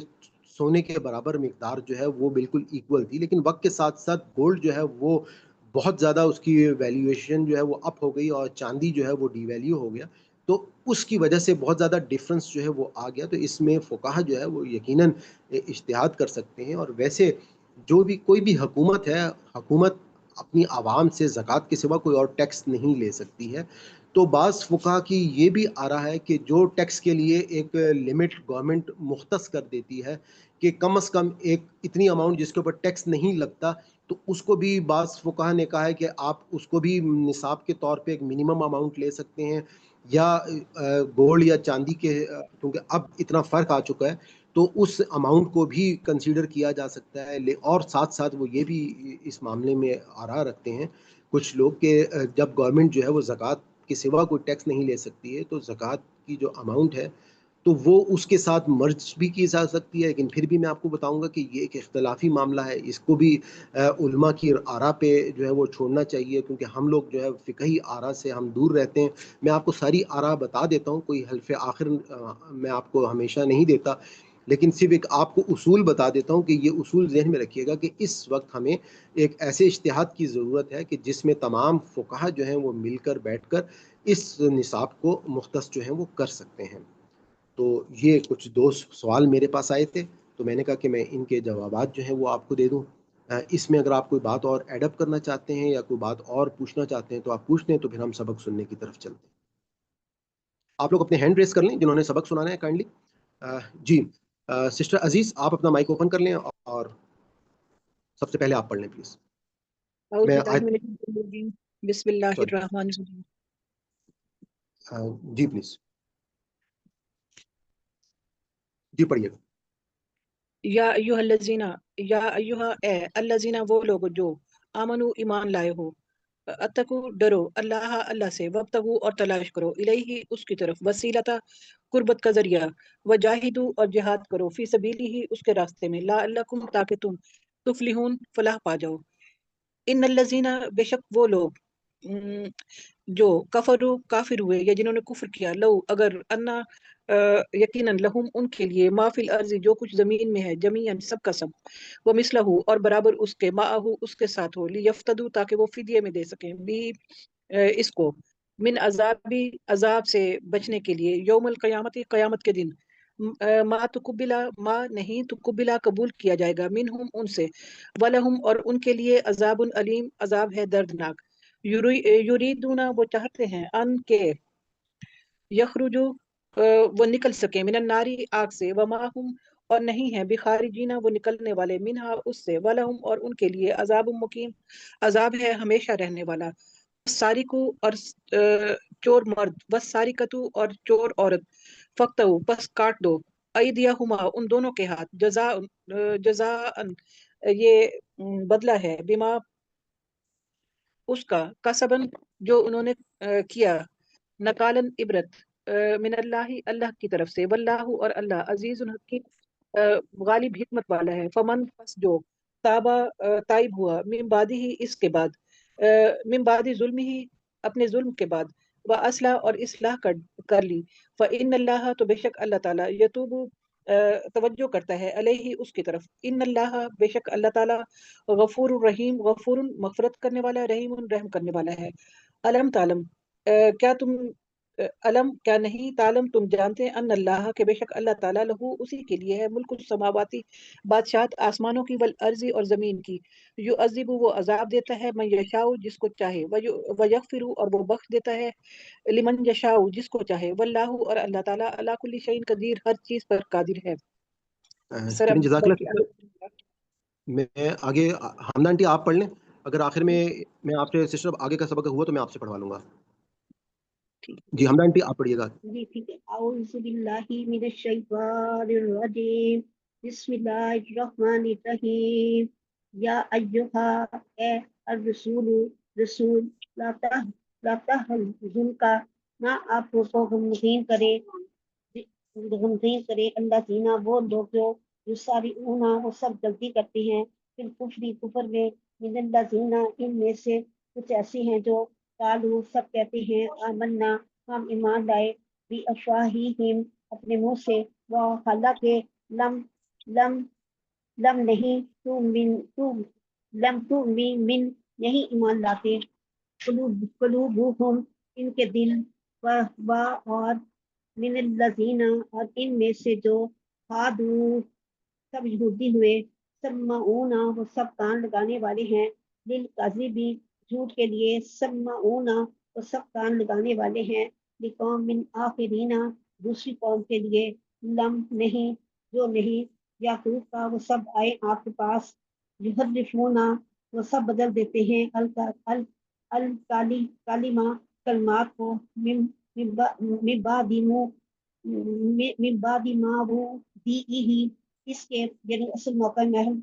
Speaker 1: سونے کے برابر مقدار جو ہے وہ بالکل ایکول تھی. لیکن وقت کے ساتھ ساتھ گولڈ جو ہے وہ بہت زیادہ اس کی ویلیویشن جو ہے وہ اپ ہو گئی اور چاندی جو ہے وہ ڈی ویلیو ہو گیا, تو اس کی وجہ سے بہت زیادہ ڈفرنس جو ہے وہ آ گیا. تو اس میں فقہا جو ہے وہ یقیناً اجتہاد کر سکتے ہیں. اور ویسے جو بھی کوئی بھی حکومت ہے, حکومت اپنی عوام سے زکوٰۃ کے سوا کوئی اور ٹیکس نہیں لے سکتی ہے. تو بعض فقہا کی یہ بھی آ رہا ہے کہ جو ٹیکس کے لیے ایک لمٹ گورنمنٹ مختص کر دیتی ہے کہ کم از کم ایک اتنی اماؤنٹ جس کے اوپر ٹیکس نہیں لگتا، تو اس کو بھی بعض فقہا نے کہا ہے کہ آپ اس کو بھی نصاب کے طور پہ ایک منیمم اماؤنٹ لے سکتے ہیں، یا گولڈ یا چاندی کے، کیونکہ اب اتنا فرق آ چکا ہے تو اس اماؤنٹ کو بھی کنسیڈر کیا جا سکتا ہے. اور ساتھ ساتھ وہ یہ بھی اس معاملے میں آراء رکھتے ہیں کچھ لوگ کہ جب گورنمنٹ جو ہے وہ زکوٰۃ کے سوا کوئی ٹیکس نہیں لے سکتی ہے تو زکوٰۃ کی جو اماؤنٹ ہے تو وہ اس کے ساتھ مرج بھی کی جا سکتی ہے. لیکن پھر بھی میں آپ کو بتاؤں گا کہ یہ ایک اختلافی معاملہ ہے، اس کو بھی علماء کی آراء پہ جو ہے وہ چھوڑنا چاہیے، کیونکہ ہم لوگ جو ہے فقہی آراء سے ہم دور رہتے ہیں. میں آپ کو ساری آراء بتا دیتا ہوں، کوئی حلف آخر میں آپ کو ہمیشہ نہیں دیتا، لیکن صرف ایک آپ کو اصول بتا دیتا ہوں کہ یہ اصول ذہن میں رکھیے گا کہ اس وقت ہمیں ایک ایسے اجتہاد کی ضرورت ہے کہ جس میں تمام فقہا جو ہیں وہ مل کر بیٹھ کر اس نصاب کو مختص جو ہیں وہ کر سکتے ہیں. تو یہ کچھ دو سوال میرے پاس آئے تھے، تو میں نے کہا کہ میں ان کے جوابات جو ہیں وہ آپ کو دے دوں. اس میں اگر آپ کوئی بات اور ایڈ اپ کرنا چاہتے ہیں یا کوئی بات اور پوچھنا چاہتے ہیں تو آپ پوچھ لیں، تو پھر ہم سبق سننے کی طرف چلتے ہیں. آپ لوگ اپنے ہینڈ ریس کر لیں جنہوں نے سبق سنانا ہے کائنڈلی. جی سسٹر عزیز، آپ اپنا مائک اوپن کر لیں اور سب سے پہلے آپ پڑھ لیں پلیز.
Speaker 3: اعوذ
Speaker 1: میں
Speaker 3: باللہ من الشیطان الرجیم، بسم اللہ
Speaker 1: سوری،
Speaker 3: الرحمن الرحیم.
Speaker 1: جی پلیز، جی پڑھیے گا.
Speaker 3: یا ایوہ الذین، یا ایوہ اے الذین، وہ لوگ جو آمنو ایمان لائے ہو، اتقو ڈرو، اللہ اللہ سے، وابتغوا اور تلاش کرو، الیہ اس کی طرف، وسیلتا قربت کا ذریعہ، وجاہدو اور جہاد کرو، فی سبیلہ اس کے راستے میں، لعلکم تاکہ تم تفلحون فلاح پا جاؤ. ان الذین، بے شک وہ لوگ جو کفروا کافر ہوئے یا جنہوں نے کفر کیا، لو اگر انا یقیناً لہم ان کے لیے، ما فی الارض جو کچھ زمین میں ہے، جمیعاً سب کا سب، وہ مثلہ اور برابر اس کے، معہ اس کے ساتھ ہو، لیفتدوا تاکہ وہ فدیے میں دے سکیں، بھی اس کو، من عذابی عذاب سے بچنے کے لیے، یوم القیامت قیامت کے دن، ما تقبلا ما نہیں تقبلا قبول کیا جائے گا، منہم ان سے، ولہم اور ان کے لیے عذاب علیم عذاب ہے دردناک. یریدون وہ چاہتے ہیں، ان کے یخرجو وہ نکل سکے، من الناری آگ سے، وما ہم اور نہیں ہے، بخارجین وہ نکلنے والے، منہا اس سے، ولہم اور ان کے لیے عذاب مقیم عذاب ہے ہمیشہ رہنے والا. سارقو اور چور مرد، بس سارقتو اور چور عورت، فقطعوا پس کاٹ دو، ایدیہما ان دونوں کے ہاتھ، جزاء یہ بدلہ ہے، بما اس کا، کسبن جو انہوں نے کیا، نکالن عبرت، من اللہ اللہ کی طرف سے، واللہ اور اللہ عزیز حکیم غالب حکمت والا ہے. فمن پس جو تابا تائب ہوا، من بعد ہی اس کے بعد، من بعد ظلم ہی اپنے ظلم کے بعد، و اصلاح اور اصلاح کر لی، فإن اللہ تو بے شک اللہ تعالیٰ، یتوب توجہ کرتا ہے، علیہ اس کی طرف، ان اللہ بے شک اللہ تعالیٰ، غفور الرحیم غفور مغفرت کرنے والا، رحیم رحم کرنے والا ہے. علم تعلم، کیا تم علم کیا نہیں تعلم تم جانتے ہیں، ان اللہ کہ بے شک اللہ تعالیٰ، لہو اسی کے لیے ہے، ملک السماواتی بادشاہت آسمانوں کی، والارض اور زمین کی، یعذب وہ عذاب دیتا ہے، من یشاء جس کو چاہے، ویغفر اور وہ بخش دیتا ہے، لمن یشاء جس کو چاہے، واللہ اور اللہ تعالیٰ علی کل شیء قدیر ہر چیز پر قادر ہے. سر
Speaker 1: چلیں
Speaker 3: اب
Speaker 1: جزاک اللہ. میں آگے حمدہ آنٹی آپ پڑھ لیں، اگر آخر میں آپ سے سسٹر آگے کا سبق ہوا تو میں آپ سے پڑھوا لوں گا. جی حمدہ آنٹی آپ پڑھیے گا.
Speaker 2: جی ٹھیک ہے. اعوذ باللہ من الشیطان الرجیم، بسم اللہ الرحمن الرحیم. یا ایہا اے الرسول رسول، لا تحزن کا نہ آپ کو غمگین کرے اللہ جینا وہ لوگ جو ساری اونا وہ سب غلطی کرتے ہیں، پھر کفر میں، من اللہ جینا ان میں سے کچھ ایسی ہیں جو قالو سب کہتے ہیں، آمنا ہم ایمان لائے، بھی افواہہم اپنے منہ سے، وہ حالانکہ لم نہیں من نہیں ایمان لاتے، قلوبہم ان کے دل، و اور من الذین اور ان میں سے جو ہادو سب یہودی ہوئے، سمعون وہ سب کان لگانے والے ہیں، للکاذبی جھوٹ کے لیے، سمعون وہ سب کان لگانے والے ہیں، لقوم من آخرین دوسری قوم کے لیے، لم نہیں جو نہیں، یعقوب کا وہ سب آئے آپ کے پاس، یحرفون وہ سب بدل دیتے ہیں کالمہ کلمات کو، من بعد ما وہ دی اس کے یعنی اصل موقع محل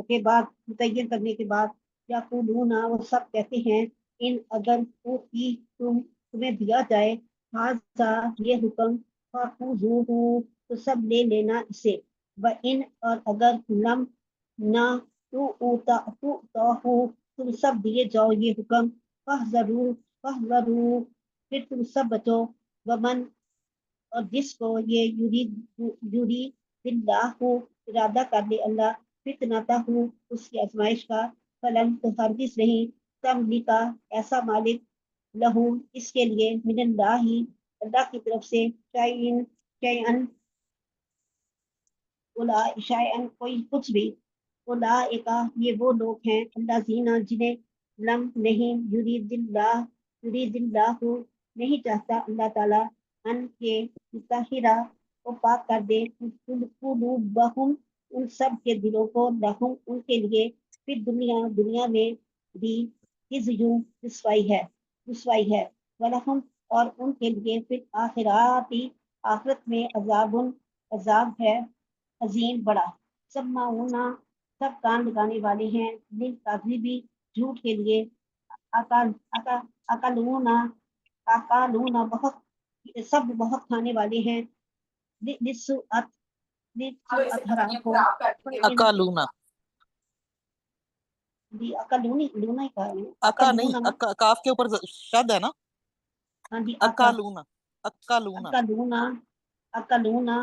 Speaker 2: کے بعد، متعین کرنے کے بعد، یقولون وہ سب کہتے ہیں، ان اگر تمہیں دیا جائے ہاذا یہ حکم فخذوہ تو سب لے لینا اسے، وَإِنْ اور اگر لم نہ تؤتوہ تم سب دیے جاؤ یہ حکم، فاحذروا پھر تم سب بچو، ومن اور جس کو یہ یرید اللہ ارادہ کر لے اللہ فتنتہ اس کی آزمائش کا، فلن تو ہرگز نہیں تملکا ایسا مالک لہو اس کے لیے من اللہ کی طرف سے شیئن کوئی کچھ بھی، اولئک یہ وہ لوگ ہیں الذین جنہیں لم نہیں یرید اللہ نہیں چاہتا اللہ تعالیٰ ان کے مطہرہ کو پاک کر دے قلوبہم ان سب کے دلوں کو، لہم ان کے لیے، پھر دنیا میں بھی خزیوں رسوائی ہے، ولہم اور ان کے لیے پھر آخرت میں عذاب ہے عظیم بڑا، سمعون سب کان لگانے والے ہیں، للکاذبی جھوٹ کے لیے، اکلون بہت سب بہت کھانے والے ہیں، للسوءت حرام کو،
Speaker 4: اکالونا
Speaker 2: جی اکلونی لونا ہی کہا ہے
Speaker 4: اکا نہیں کاف کے اوپر شد ہے نا،
Speaker 2: ہاں جی
Speaker 4: اکالونا
Speaker 2: اکلونا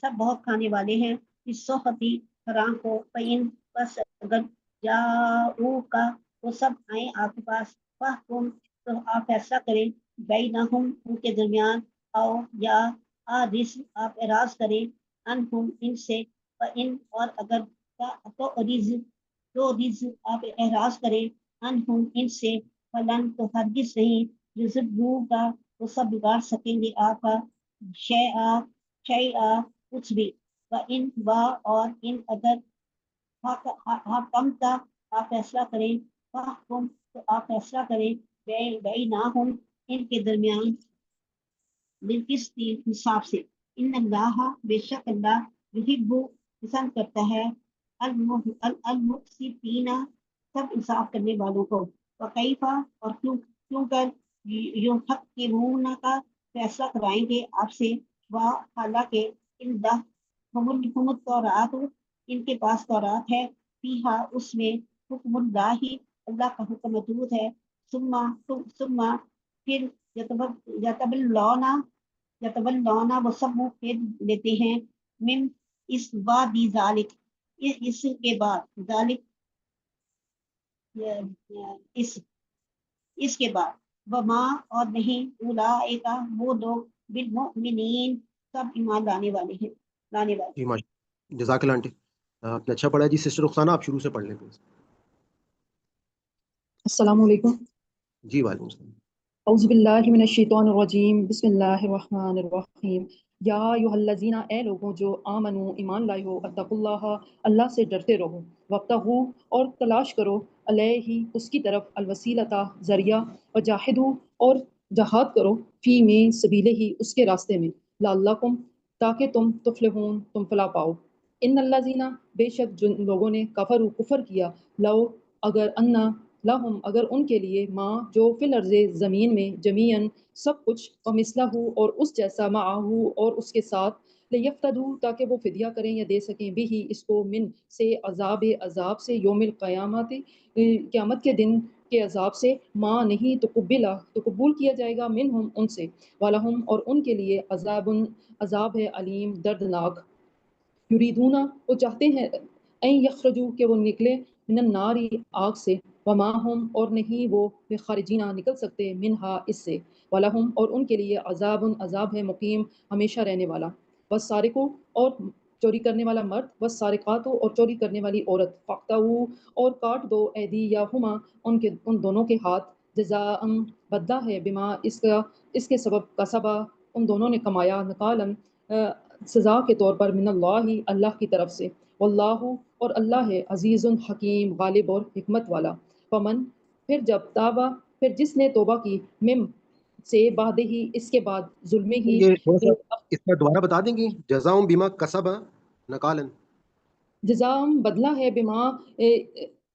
Speaker 2: سب بہت کھانے والے ہیں، اس سوختی حرام کو، پین بس اگر جاؤ کا وہ سب آئیں آپ کے پاس، فاحکم تو آپ فیصلہ کریں، بینہم ان کے درمیان، او یا آپ اعراض کریں، انہم ان سے، فإن اور اگر تو آپ اعراض کریں، انہم ان سے، فلن تو ہرگز نہیں، یضروا کا وہ سب بگاڑ سکیں گے آپ کا، شیئا کچھ بھی، وَإِن اور ان اگر حکمتا آپ فیصلہ کریں، فاحکم تو آپ فیصلہ کریں، بینہم ان کے درمیان، بالقسط انصاف سے، ان اللہ بے شک اللہ یحب پسند کرتا ہے المقسطین سب انصاف کرنے والوں کو، وکیفا اور کیوں کر یحکمون کا فیصلہ کرائیں گے آپ سے، حالانکہ ہم التورات ان کے پاس تورات ہے، فیہا اس میں حکم اللہ اللہ کا حکم موجود ہے، ثم پھر یتولونا وہ سب منہ پھیر لیتے ہیں، من اس بعد ذالک اس کے بعد، ذالک اس کے بعد، وما اور نہیں، اولئک وہ لوگ بالمؤمنین سب ایمان لانے والے ہیں
Speaker 1: جی ماشاء جزاک اللہ آنٹی، آپ نے اچھا پڑھا جی۔ سسٹر رخسانہ آپ شروع سے پڑھ لیں پلیز۔
Speaker 5: السلام علیکم۔
Speaker 1: جی وعلیکم السلام۔
Speaker 5: اعوذ باللہ من الشیطان الرجیم، بسم اللہ الرحمن الرحیم۔ یا ایھا الذین اے لوگوں جو آمنو ایمان لائے ہو، اتقوا اللہ اللہ سے ڈرتے رہو، وابتغوا اور تلاش کرو، الیہ اس کی طرف، الوسیلۃ ذریعہ، وجاہدوا اور جہاد کرو، فی میں سبیلہ اس کے راستے میں، لعلکم تاکہ تم تفلحون تم فلاح پاؤ۔ ان الذین بے شک جن لوگوں نے کفروا کفر کیا، لو اگر انا لہم اگر ان کے لیے، ماں جو فی الارض زمین میں، جمیعاً سب کچھ، ومثلہ اور اس جیسا، معہ اور اس کے ساتھ، لیفتدوا تاکہ وہ فدیہ کریں یا دے سکیں، بھی اس کو، من سے، عذاب سے، یوم القیامت قیامت کے دن کے عذاب سے، ماں نہیں تو قبول کیا جائے گا، منہم ان سے، ولہم اور ان کے لیے، عذاب ہے علیم دردناک۔ یریدون وہ چاہتے ہیں، این یخرجوا کہ وہ نکلے، من النار آگ سے، وما ہم اور نہیں وہ، بخارجین نکل سکتے، منہا اس سے، ولہم اور ان کے لیے، عذاب ہے مقیم ہمیشہ رہنے والا۔ والسارق اور چوری کرنے والا مرد و سارقات اور چوری کرنے والی عورت فقطعوا اور کاٹ دو ایدیہما ان دونوں کے ہاتھ جزاء بدلہ ہے بما اس کے سبب کسبا ان دونوں نے کمایا نکالن سزا کے طور پر من اللہ اللہ کی طرف سے واللہ اور اللہ ہے عزیز حکیم غالب اور حکمت والا فمن پھر جب تابا پھر جس نے توبہ کی مم سے بعد ہی اس کے بعد ظلم ہی
Speaker 1: یہ تھوڑا سا اس کا دوبارہ بتا دیں گی، جزاؤں بیما کسب نکالن.
Speaker 5: جزام بدلہ ہے بما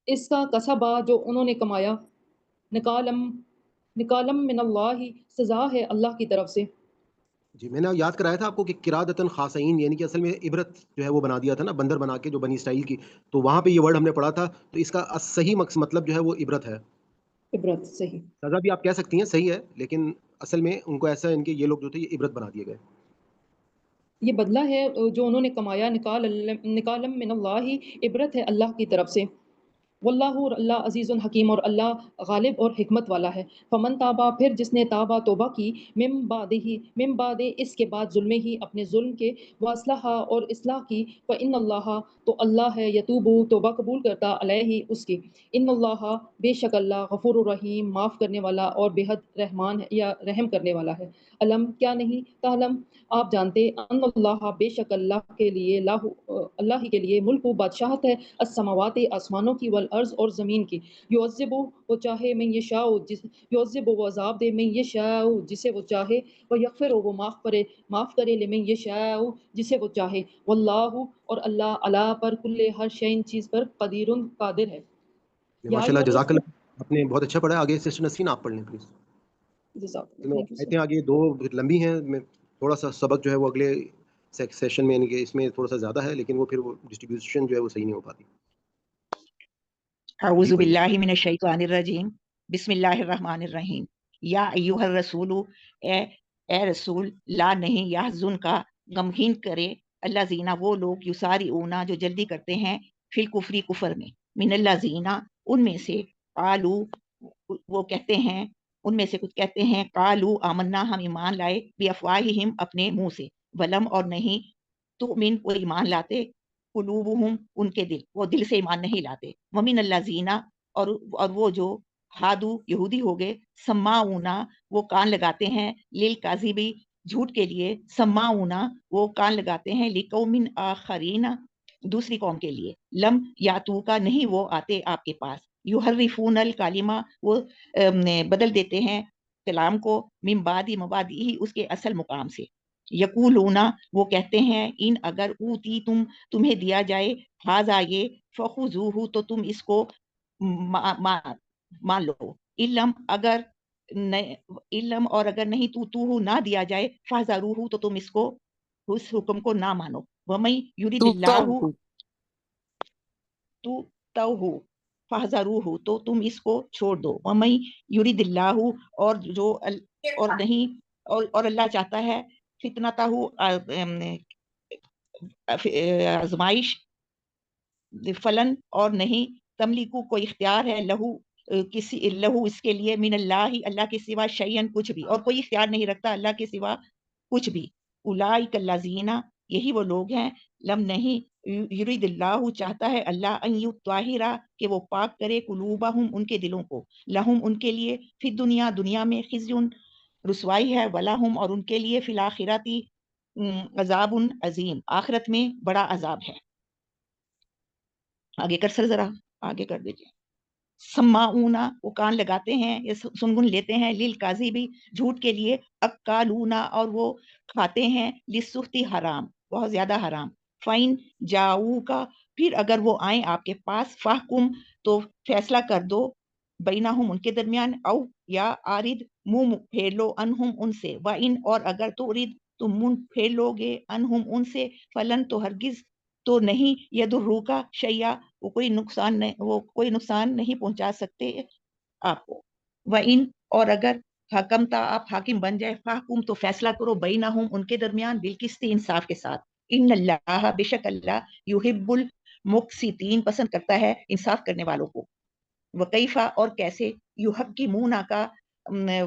Speaker 5: اس کا کسبہ جو انہوں نے کمایا نکالم من اللہ سزا ہے اللہ کی طرف سے.
Speaker 1: جی میں نے یاد کرایا تھا آپ کو کہ قرادتن خاصین، یعنی کہ اصل میں عبرت جو ہے وہ بنا دیا تھا نا، بندر بنا کے جو بنی اسرائیل کی، تو وہاں پہ یہ ورڈ ہم نے پڑھا تھا، تو اس کا صحیح مطلب جو ہے وہ عبرت ہے.
Speaker 5: عبرت صحیح
Speaker 1: سزا بھی آپ کہہ سکتی ہیں، صحیح ہے، لیکن اصل میں ان کو ایسا ان کے یہ لوگ جو تھے یہ عبرت بنا دیے گئے.
Speaker 5: یہ بدلہ ہے جو انہوں نے کمایا نکالم من اللہ عبرت ہے اللہ کی طرف سے. واللہ اور اللہ عزیز حکیم اور اللہ غالب اور حکمت والا ہے. فمن تابا پھر جس نے تابا توبہ کی من بعد اس کے بعد ظلم ہی اپنے ظلم کے واصلح اور اصلاح کی فإن اللہ تو اللہ ہے یتوب توبہ قبول کرتا علیہ اس کی. ان اللہ بے شک اللہ غفور الرحیم معاف کرنے والا اور بے حد رحمان ہے یا رحم کرنے والا ہے. علم کیا نہیں تعلم آپ جانتے ان اللہ بے شک اللہ کے لیے اللہ ہی کے لیے ملک و بادشاہت ہے السماوات آسمانوں کی والارض اور زمین کی. یعذب وہ چاہے من یشاء یعذب وہ عذاب دے من یشاء جسے وہ چاہے و یغفر وہ معاف کرے لمن یشاء جسے وہ چاہے. واللہ اور اللہ علی پر کل ہر شین چیز پر قدیر قادر ہے.
Speaker 1: ماشاء اللہ جزاک اللہ، آپ نے بہت اچھا پڑھا. آگے سسٹر نسرین آپ پڑھ لیں پلیز. آیتیں آگے دو لمبی ہیں، میں تھوڑا سا سبق جو ہے وہ اگلے سیشن میں، یعنی کہ اس میں تھوڑا سا زیادہ ہے، لیکن وہ پھر وہ ڈسٹریبیوشن جو ہے وہ صحیح نہیں ہو پاتی.
Speaker 6: اعوذ باللہ من الشیطان الرجیم بسم اللہ الرحمن الرحیم. یا ایھا الرسول اے رسول لا نہیں یحزن کا غمگین کرے الذین وہ لوگ یسارعون جو جلدی کرتے ہیں فی الکفر کفر میں من الذین ان میں سے قالو وہ کہتے ہیں ان میں سے کچھ کہتے ہیں قالو آمنا ہم ایمان لائے بافواہہم اپنے منہ سے ولم اور نہیں تؤمن وہ ایمان لاتے قلوبہم ان کے دل وہ دل سے ایمان نہیں لاتے ومن الذین اور وہ جو ہادو یہودی ہو گئے سماعونا وہ کان لگاتے ہیں للکاذبی جھوٹ کے لیے سماعونا وہ کان لگاتے ہیں لقوم آخرین دوسری قوم کے لیے لم یاتو کا نہیں وہ آتے آپ کے پاس یحرفون الکلمہ وہ بدل دیتے ہیں کلام کو من بعد مبادئہ اس کے اصل مقام سے یقولونا وہ کہتے ہیں ان اگر اوتی تمہیں دیا جائے ہاذا یہ فخذوہ تو تم اس کو مان لو علم اور اگر نہیں تو نہ دیا جائے فحذروہ تو تم اس کو اس حکم کو نہ مانو ومن یرید اللہ تو فحذروہ تو تم اس کو چھوڑ دو ومن یرید اللہ اور جو اور نہیں اور اللہ چاہتا ہے فتنتہ آزمائش فلن اور نہیں تملیکو کوئی اختیار ہے لہو اس کے لیے من اللہ کے سوا شیئن کچھ بھی اور کوئی اختیار نہیں رکھتا اللہ کے سوا کچھ بھی. اولئک الذین یہی وہ لوگ ہیں لم نہیں یرید اللہ چاہتا ہے اللہ ان یطہر کہ وہ پاک کرے قلوبہم ان کے دلوں کو لہم ان کے لیے فی دنیا میں خزی رسوائی ہے ولہم اور ان کے لیے فی الآخرۃ عذاب عظیم آخرت میں بڑا عذاب ہے. آگے کرسر ذرا آگے کر دیجیے. سماعونا وہ کان لگاتے ہیں یا سنگن لیتے ہیں للکاذبی جھوٹ کے لیے اکالونا اور وہ کھاتے ہیں للسحت حرام بہت زیادہ حرام. فائن جاؤ کا پھر اگر وہ آئیں آپ کے پاس فاحکم تو فیصلہ کر دو بینہم ان کے درمیان او یا آرد منہ پھیر لو انہم ان سے وان اور اگر تورد تم منہ پھیر لو گے انہم ان سے فلن تو ہرگز تو نہیں یدرو کا شیئا وہ کوئی نقصان نہیں پہنچا سکتے آپ کو. وَإِن اور اگر حکمتا آپ حاکم بن جائے فاحکم تو فیصلہ کرو بینہم ان کے درمیان بالقسط انصاف کے ساتھ. ان اللہ بے شک اللہ یحب المقسطین پسند کرتا ہے انصاف کرنے والوں کو. وکیفا اور کیسے یحکمون کا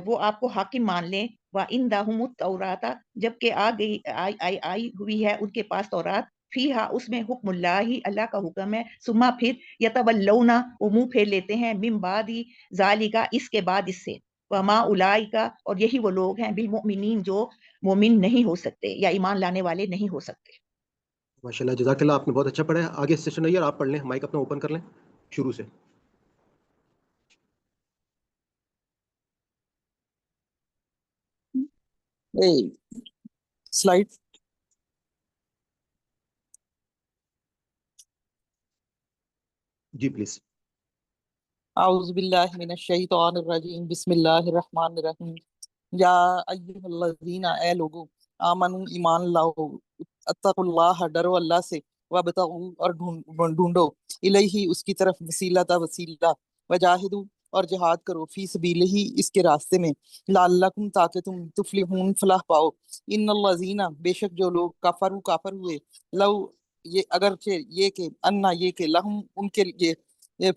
Speaker 6: وہ آپ کو حاکم مان لیں وعندہم التوراۃ جبکہ آئی ہوئی ہے ان کے پاس تورات فیہا اس میں حکم اللہ ہی اللہ کا حکم ہے، ثم پھر یتولونا وہ منہ پھیر لیتے ہیں، من بعد ذالکا اس کے بعد اس سے، وما اولئک اور یہی وہ لوگ ہیں بالمؤمنین جو مومن نہیں ہو سکتے یا ایمان لانے والے نہیں ہو سکتے۔
Speaker 1: ماشاء اللہ، جزاک اللہ، آپ نے بہت اچھا پڑھا ہے۔ آگے سسٹر نیئر آپ پڑھ لیں، مائک اپنا اوپن کر لیں شروع سے۔
Speaker 4: سلائڈ
Speaker 1: جی پلیز۔
Speaker 4: اعوذ باللہ من الشیطان الرجیم، بسم اللہ الرحمن الرحیم۔ یا ایہا الذین اے لوگو، آمنو ایمان لاؤ، اتقوا اللہ ڈرو اللہ سے، وابتغوا اور ڈھونڈو، الیہ اس کی طرف وسیلہ، وجاہدوا اور جہاد کرو، فی سبیلہ اس کے راستے میں، لعلکم تاکہ تم تفلحون فلاح پاؤ۔ ان الذین بے شک جو لوگ کافر ہوئے، لو یہ اگرچہ یہ کہ انا یہ کہ لہم ان کے لیے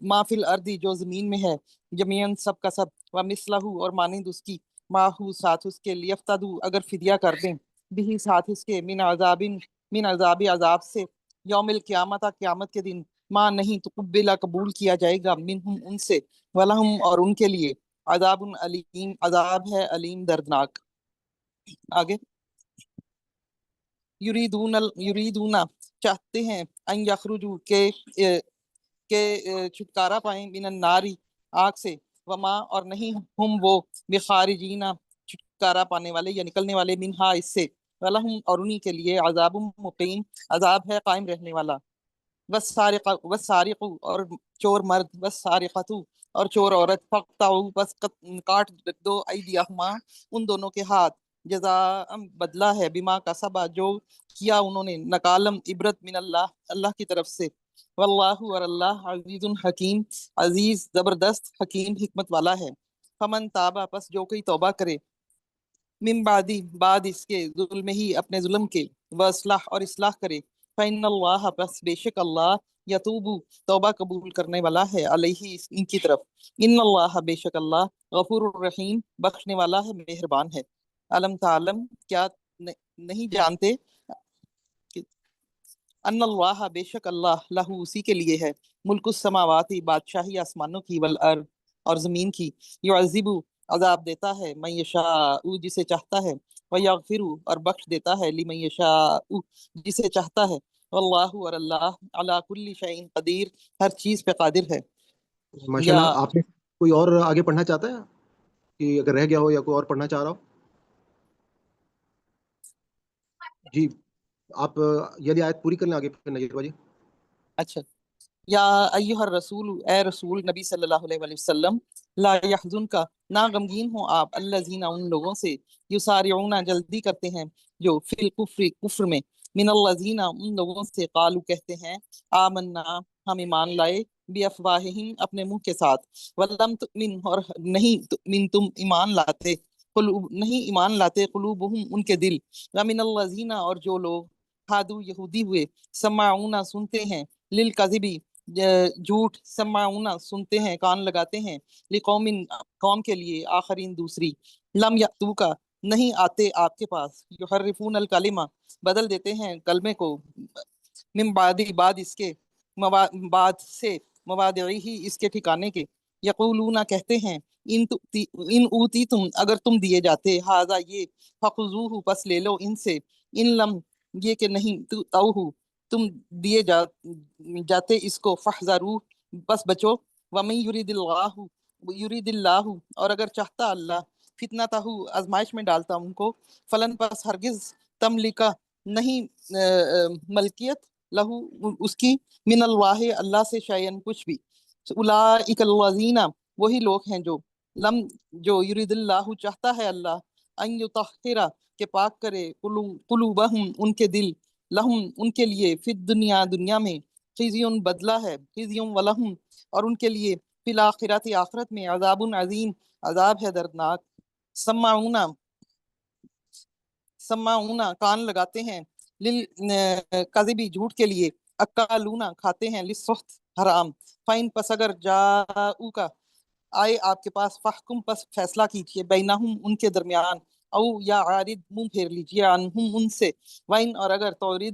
Speaker 4: ما فی الارض جو زمین میں ہے، جمیعاً سب کا سب، ومثلہ اور مانند اس کی، ماہو ساتھ اس کے، لیفتدو اگر فدیہ کر دیں، بھی ساتھ اس کے، من عذاب عذاب سے، یوم القیامت قیامت کے دن، ماں نہیں تقبل قبول کیا جائے گا، منہم ان سے، ولہم اور ان کے لیے، عذاب علیم عذاب ہے علیم دردناک۔ آگے یریدون چاہتے ہیں، ان یخرجو کہ چھٹکارا پائیں، من الناری آگ سے، وما اور نہیں ہم وہ بخارجین چھٹکارا پانے والے یا نکلنے والے، منہا اس سے، ولہم اور انہی کے لیے، عذاب مقیم عذاب ہے قائم رہنے والا۔ والسارق اور چور مرد، والسارقۃ اور چور عورت، فقطعوا بس کاٹ دو، ایدیہما ان دونوں کے ہاتھ، جزاء بدلہ ہے، بما کسبا جو کیا انہوں نے، نکالم عبرت من اللہ اللہ کی طرف سے، واللہ اور اللہ عزیز حکیم عزیز زبردست حکیم حکمت والا ہے۔ فمن تابا پس جو کوئی توبہ کرے، من بعد اس کے ظلم ہی اپنے ظلم کے، واصلح اور اصلاح کرے، فإن اللہ پس بے شک اللہ، یتوبو توبہ قبول کرنے والا ہے، علیہ ان کی طرف، ان اللہ بے شک اللہ، غفور الرحیم بخشنے والا ہے مہربان ہے۔ علم تعلم کیا نہیں جانتے کہ ان اللہ بے شک اللہ، لہو اسی کے لیے ہے، ملک السماواتی بادشاہی آسمانوں کی، والارض اور زمین کی، یعذب عذاب دیتا ہے، من یشاء جسے چاہتا ہے، ویغفر اور بخش دیتا ہے، لمن یشاء جسے چاہتا ہے، واللہ اور اللہ علی کل شیء قدیر ہر چیز پہ قادر ہے۔
Speaker 1: ماشاء
Speaker 4: یا
Speaker 1: اللہ، آپ نے کوئی اور آگے پڑھنا چاہتا ہے کہ اگر رہ گیا ہو یا کوئی اور پڑھنا چاہ رہا ہو؟ جی آپ یعنی آیت پوری کر لیں، آگے پھر نجیب بھائی۔
Speaker 4: اچھا، یا ایہا الرسول اے رسول نبی صلی اللہ علیہ وآلہ وسلم، لا یحزن کا نہ غمگین ہوں آپ، الذین ان لوگوں سے، یسارعون جلدی کرتے ہیں، جو فی الکفر کفر میں، من الذین ان لوگوں سے، قالو کہتے ہیں، آمنا ہم ایمان لائے، بافواہہم اپنے منہ کے ساتھ، ولم تؤمن اور نہیں تؤمن تم ایمان لاتے، نہیں ایمان لاتے، قلوبہم ان کے دل، ومن الذین اور جو لوگ، ہادو یہودی ہوئے، سمعون سنتے ہیں، للکذبی جھوٹ، سمعون سنتے ہیں کان لگاتے ہیں، لقوم قوم کے لیے، آخرین دوسری، لم یأتوک نہیں آتے آپ کے پاس، یحرفون الکلمہ بدل دیتے ہیں کلمے کو، من بعد اس کے، بعد سے، موادعی اس کے ٹھکانے کے، یقولون کہتے ہیں، ان اوتی تم اگر تم دیے جاتے، ہذا یہ، فخذوہ پس لے لو ان سے، ان لم یہ کہ نہیں توہ تم دیے جاتے اس کو، فحذروا بس بچو، ومن یرید اللہ اور اگر چاہتا اللہ، فتنتہ آزمائش میں ڈالتا ان کو، فلن پس ہرگز تملکہ نہیں ملکیت، لہو اس کی، من اللہ اللہ سے، شیئن کچھ بھی، اولئک الذین وہی لوگ ہیں جو یرید اللہ چاہتا ہے اللہ، ان یطہر کہ پاک کرے، قلوبہم ان کے دل، لہم ان کے لیے، فی الدنیا دنیا میں، خزی بدلہ ہے، خزی ولہم اور ان کے لیے، فی الآخرۃ آخرت میں، عذاب عظیم عذاب ہے دردناک۔ سمعون کان لگاتے ہیں، للکذبی جھوٹ کے لیے، اکالون کھاتے ہیں، للسحت حرام، فائن پس اگر جاؤک آئے آپ کے پاس، فحکم پس فیصلہ کیجیے، بینہم ان کے درمیان، او یا عارض منہ پھیر لیجیے، عنہم ان سے، وائن اور اگر تعرض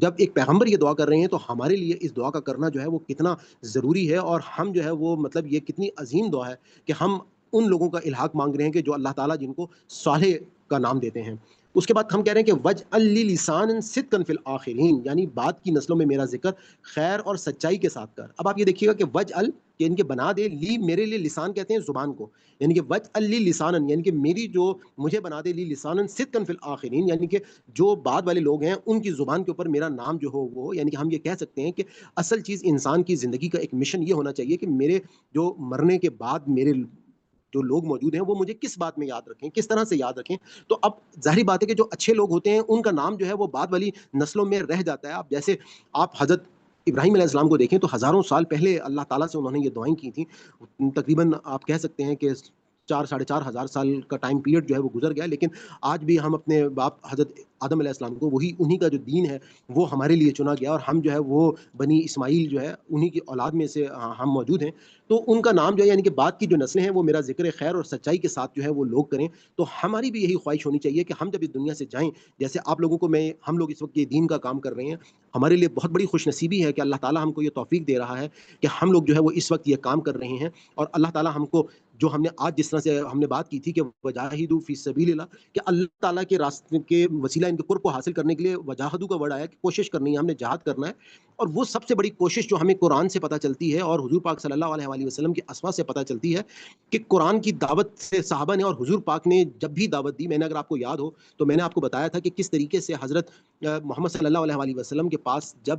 Speaker 1: جب ایک پیغمبر یہ دعا کر رہے ہیں تو ہمارے لیے اس دعا کا کرنا جو ہے وہ کتنا ضروری ہے، اور ہم جو ہے وہ مطلب یہ کتنی عظیم دعا ہے کہ ہم ان لوگوں کا الحاق مانگ رہے ہیں کہ جو اللہ تعالیٰ جن کو صالح کا نام دیتے ہیں۔ اس کے بعد ہم کہہ رہے ہیں کہ وجعل لی لسانا صدقا فی الآخرین، یعنی بعد کی نسلوں میں میرا ذکر خیر اور سچائی کے ساتھ کر۔ اب آپ یہ دیکھیے گا کہ وجعل یعنی کہ بنا دے، لی میرے لیے لسان کہتے ہیں زبان کو، یعنی کہ وجعل لی لسانا یعنی کہ میری جو مجھے بنا دے لی لسانا صدقا فی الآخرین، یعنی کہ جو بعد والے لوگ ہیں ان کی زبان کے اوپر میرا نام جو ہو وہ، یعنی کہ ہم یہ کہہ سکتے ہیں کہ اصل چیز انسان کی زندگی کا ایک مشن یہ ہونا چاہیے کہ میرے جو مرنے کے بعد میرے جو لوگ موجود ہیں وہ مجھے کس بات میں یاد رکھیں، کس طرح سے یاد رکھیں۔ تو اب ظاہری بات ہے کہ جو اچھے لوگ ہوتے ہیں ان کا نام جو ہے وہ بعد والی نسلوں میں رہ جاتا ہے۔ اب جیسے آپ حضرت ابراہیم علیہ السلام کو دیکھیں تو ہزاروں سال پہلے اللہ تعالیٰ سے انہوں نے یہ دعائیں کی تھیں، تقریباً آپ کہہ سکتے ہیں کہ 4-4.5 ہزار سال کا ٹائم پیریڈ جو ہے وہ گزر گیا، لیکن آج بھی ہم اپنے باپ حضرت آدم علیہ السلام کو انہی کا جو دین ہے وہ ہمارے لیے چنا گیا، اور ہم جو ہے وہ بنی اسماعیل جو ہے انہی کی اولاد میں سے ہم موجود ہیں۔ تو ان کا نام جو ہے یعنی کہ بعد کی جو نسلیں ہیں وہ میرا ذکر خیر اور سچائی کے ساتھ جو ہے وہ لوگ کریں۔ تو ہماری بھی یہی خواہش ہونی چاہیے کہ ہم جب اس دنیا سے جائیں، جیسے آپ لوگوں کو ہم لوگ اس وقت یہ دین کا کام کر رہے ہیں، ہمارے لیے بہت بڑی خوش نصیبی ہے کہ اللہ تعالیٰ ہم کو یہ توفیق دے رہا ہے کہ ہم لوگ جو ہے وہ اس وقت یہ کام کر رہے ہیں، اور اللہ تعالیٰ ہم کو جو ہم نے آج جس طرح سے ہم نے بات کی تھی کہ وجاہدوا فی سبیل اللہ، کہ اللہ تعالیٰ کے راستے کے وسیلہ ان کے قرب کو حاصل کرنے کے لیے وجاہدوا کا ورڈ آیا کہ کوشش کرنی ہے، ہم نے جہاد کرنا ہے۔ اور وہ سب سے بڑی کوشش جو ہمیں قرآن سے پتہ چلتی ہے اور حضور پاک صلی اللہ علیہ وآلہ وسلم کے اسوا سے پتہ چلتی ہے کہ قرآن کی دعوت سے صحابہ نے اور حضور پاک نے جب بھی دعوت دی، میں نے اگر آپ کو یاد ہو تو میں نے آپ کو بتایا تھا کہ کس طریقے سے حضرت محمد صلی اللہ علیہ وآلہ وسلم کے پاس جب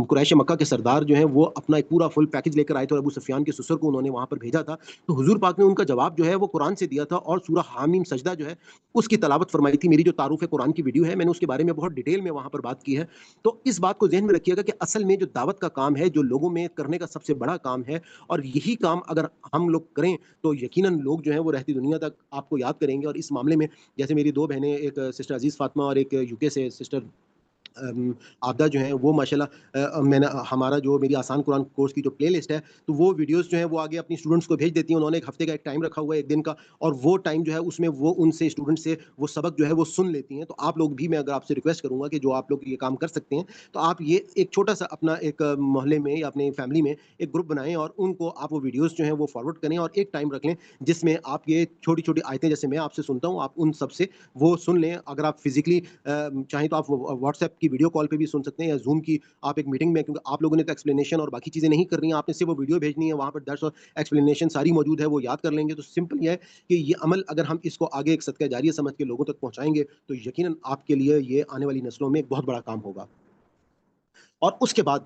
Speaker 1: قریش مکہ کے سردار جو ہیں وہ اپنا ایک پورا فل پیکج لے کر آئے تھے اور ابو سفیان کے سسر کو انہوں نے وہاں پر بھیجا تھا، تو حضور پاک نے ان کا جواب جو ہے وہ قرآن سے دیا تھا، اور سورہ حامیم سجدہ جو ہے اس کی تلاوت فرمائی تھی۔ میری جو تعارف قرآن کی ویڈیو ہے میں نے اس کے بارے میں بہت ڈیٹیل میں وہاں پر بات کی ہے۔ تو اس بات کو ذہن میں رکھیے گا کہ اصل میں جو دعوت کا کام ہے، جو لوگوں میں کرنے کا سب سے بڑا کام ہے، اور یہی کام اگر ہم لوگ کریں تو یقیناً لوگ جو ہیں وہ رہتی دنیا تک آپ کو یاد کریں گے۔ اور اس معاملے میں جیسے میری 2 بہنیں، ایک سسٹر عزیز فاطمہ اور ایک UK سے سسٹر عابدہ جو ہیں، وہ ماشاءاللہ میں نے ہمارا جو میری آسان قرآن کورس کی جو پلے لسٹ ہے تو وہ ویڈیوز جو ہیں وہ آگے اپنی اسٹوڈنٹس کو بھیج دیتی ہیں۔ انہوں نے ایک ہفتے کا ایک ٹائم رکھا ہوا ہے، 1 دن کا، اور وہ ٹائم جو ہے اس میں وہ ان سے اسٹوڈنٹ سے وہ سبق جو ہے وہ سن لیتی ہیں۔ تو آپ لوگ بھی، میں اگر آپ سے ریکویسٹ کروں گا کہ جو آپ لوگ یہ کام کر سکتے ہیں تو آپ یہ ایک چھوٹا سا اپنا ایک محلے میں یا اپنے فیملی میں ایک گروپ بنائیں اور ان کو آپ وہ ویڈیوز جو ہیں وہ فارورڈ کریں، اور ایک ٹائم رکھ لیں جس میں آپ یہ چھوٹی چھوٹی آیتیں جیسے میں آپ سے سنتا ہوں آپ ان سب سے وہ سن لیں۔ اگر آپ فزیکلی چاہیں تو آپ واٹس ایپ کی ویڈیو کال پہ بھی سن سکتے ہیں، یا زوم کی آپ ایک میٹنگ میں، کیونکہ آپ لوگوں نے تو ایکسپلینیشن اور باقی چیزیں نہیں کرنی ہیں، آپ نے صرف وہ ویڈیو بھیجنی ہے، وہاں پر درس اور ایکسپلینیشن ساری موجود ہے، وہ یاد کر لیں گے۔ تو سمپل یہ ہے کہ یہ عمل اگر ہم اس کو آگے ایک صدقہ جاریہ سمجھ کے لوگوں تک پہنچائیں گے تو یقیناً آپ کے لیے یہ آنے والی نسلوں میں ایک بہت بڑا کام ہوگا۔ اور اس کے بعد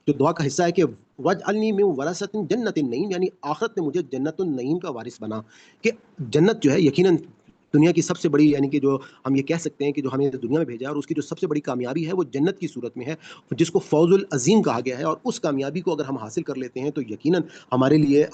Speaker 1: جو دعا کا حصہ ہے کہ وجعلنی من ورثۃ جنت النعیم، یعنی آخرت میں مجھے جنت النعیم کا وارث بنا، کہ جنت جو ہے یقیناً دنیا کی سب سے بڑی، یعنی کہ جو ہم یہ کہہ سکتے ہیں کہ جو ہمیں دنیا میں بھیجا ہے اور اس کی جو سب سے بڑی کامیابی ہے وہ جنت کی صورت میں ہے، جس کو فوز العظیم کہا گیا ہے۔ اور اس کامیابی کو اگر ہم حاصل کر لیتے ہیں تو یقیناً ہمارے لیے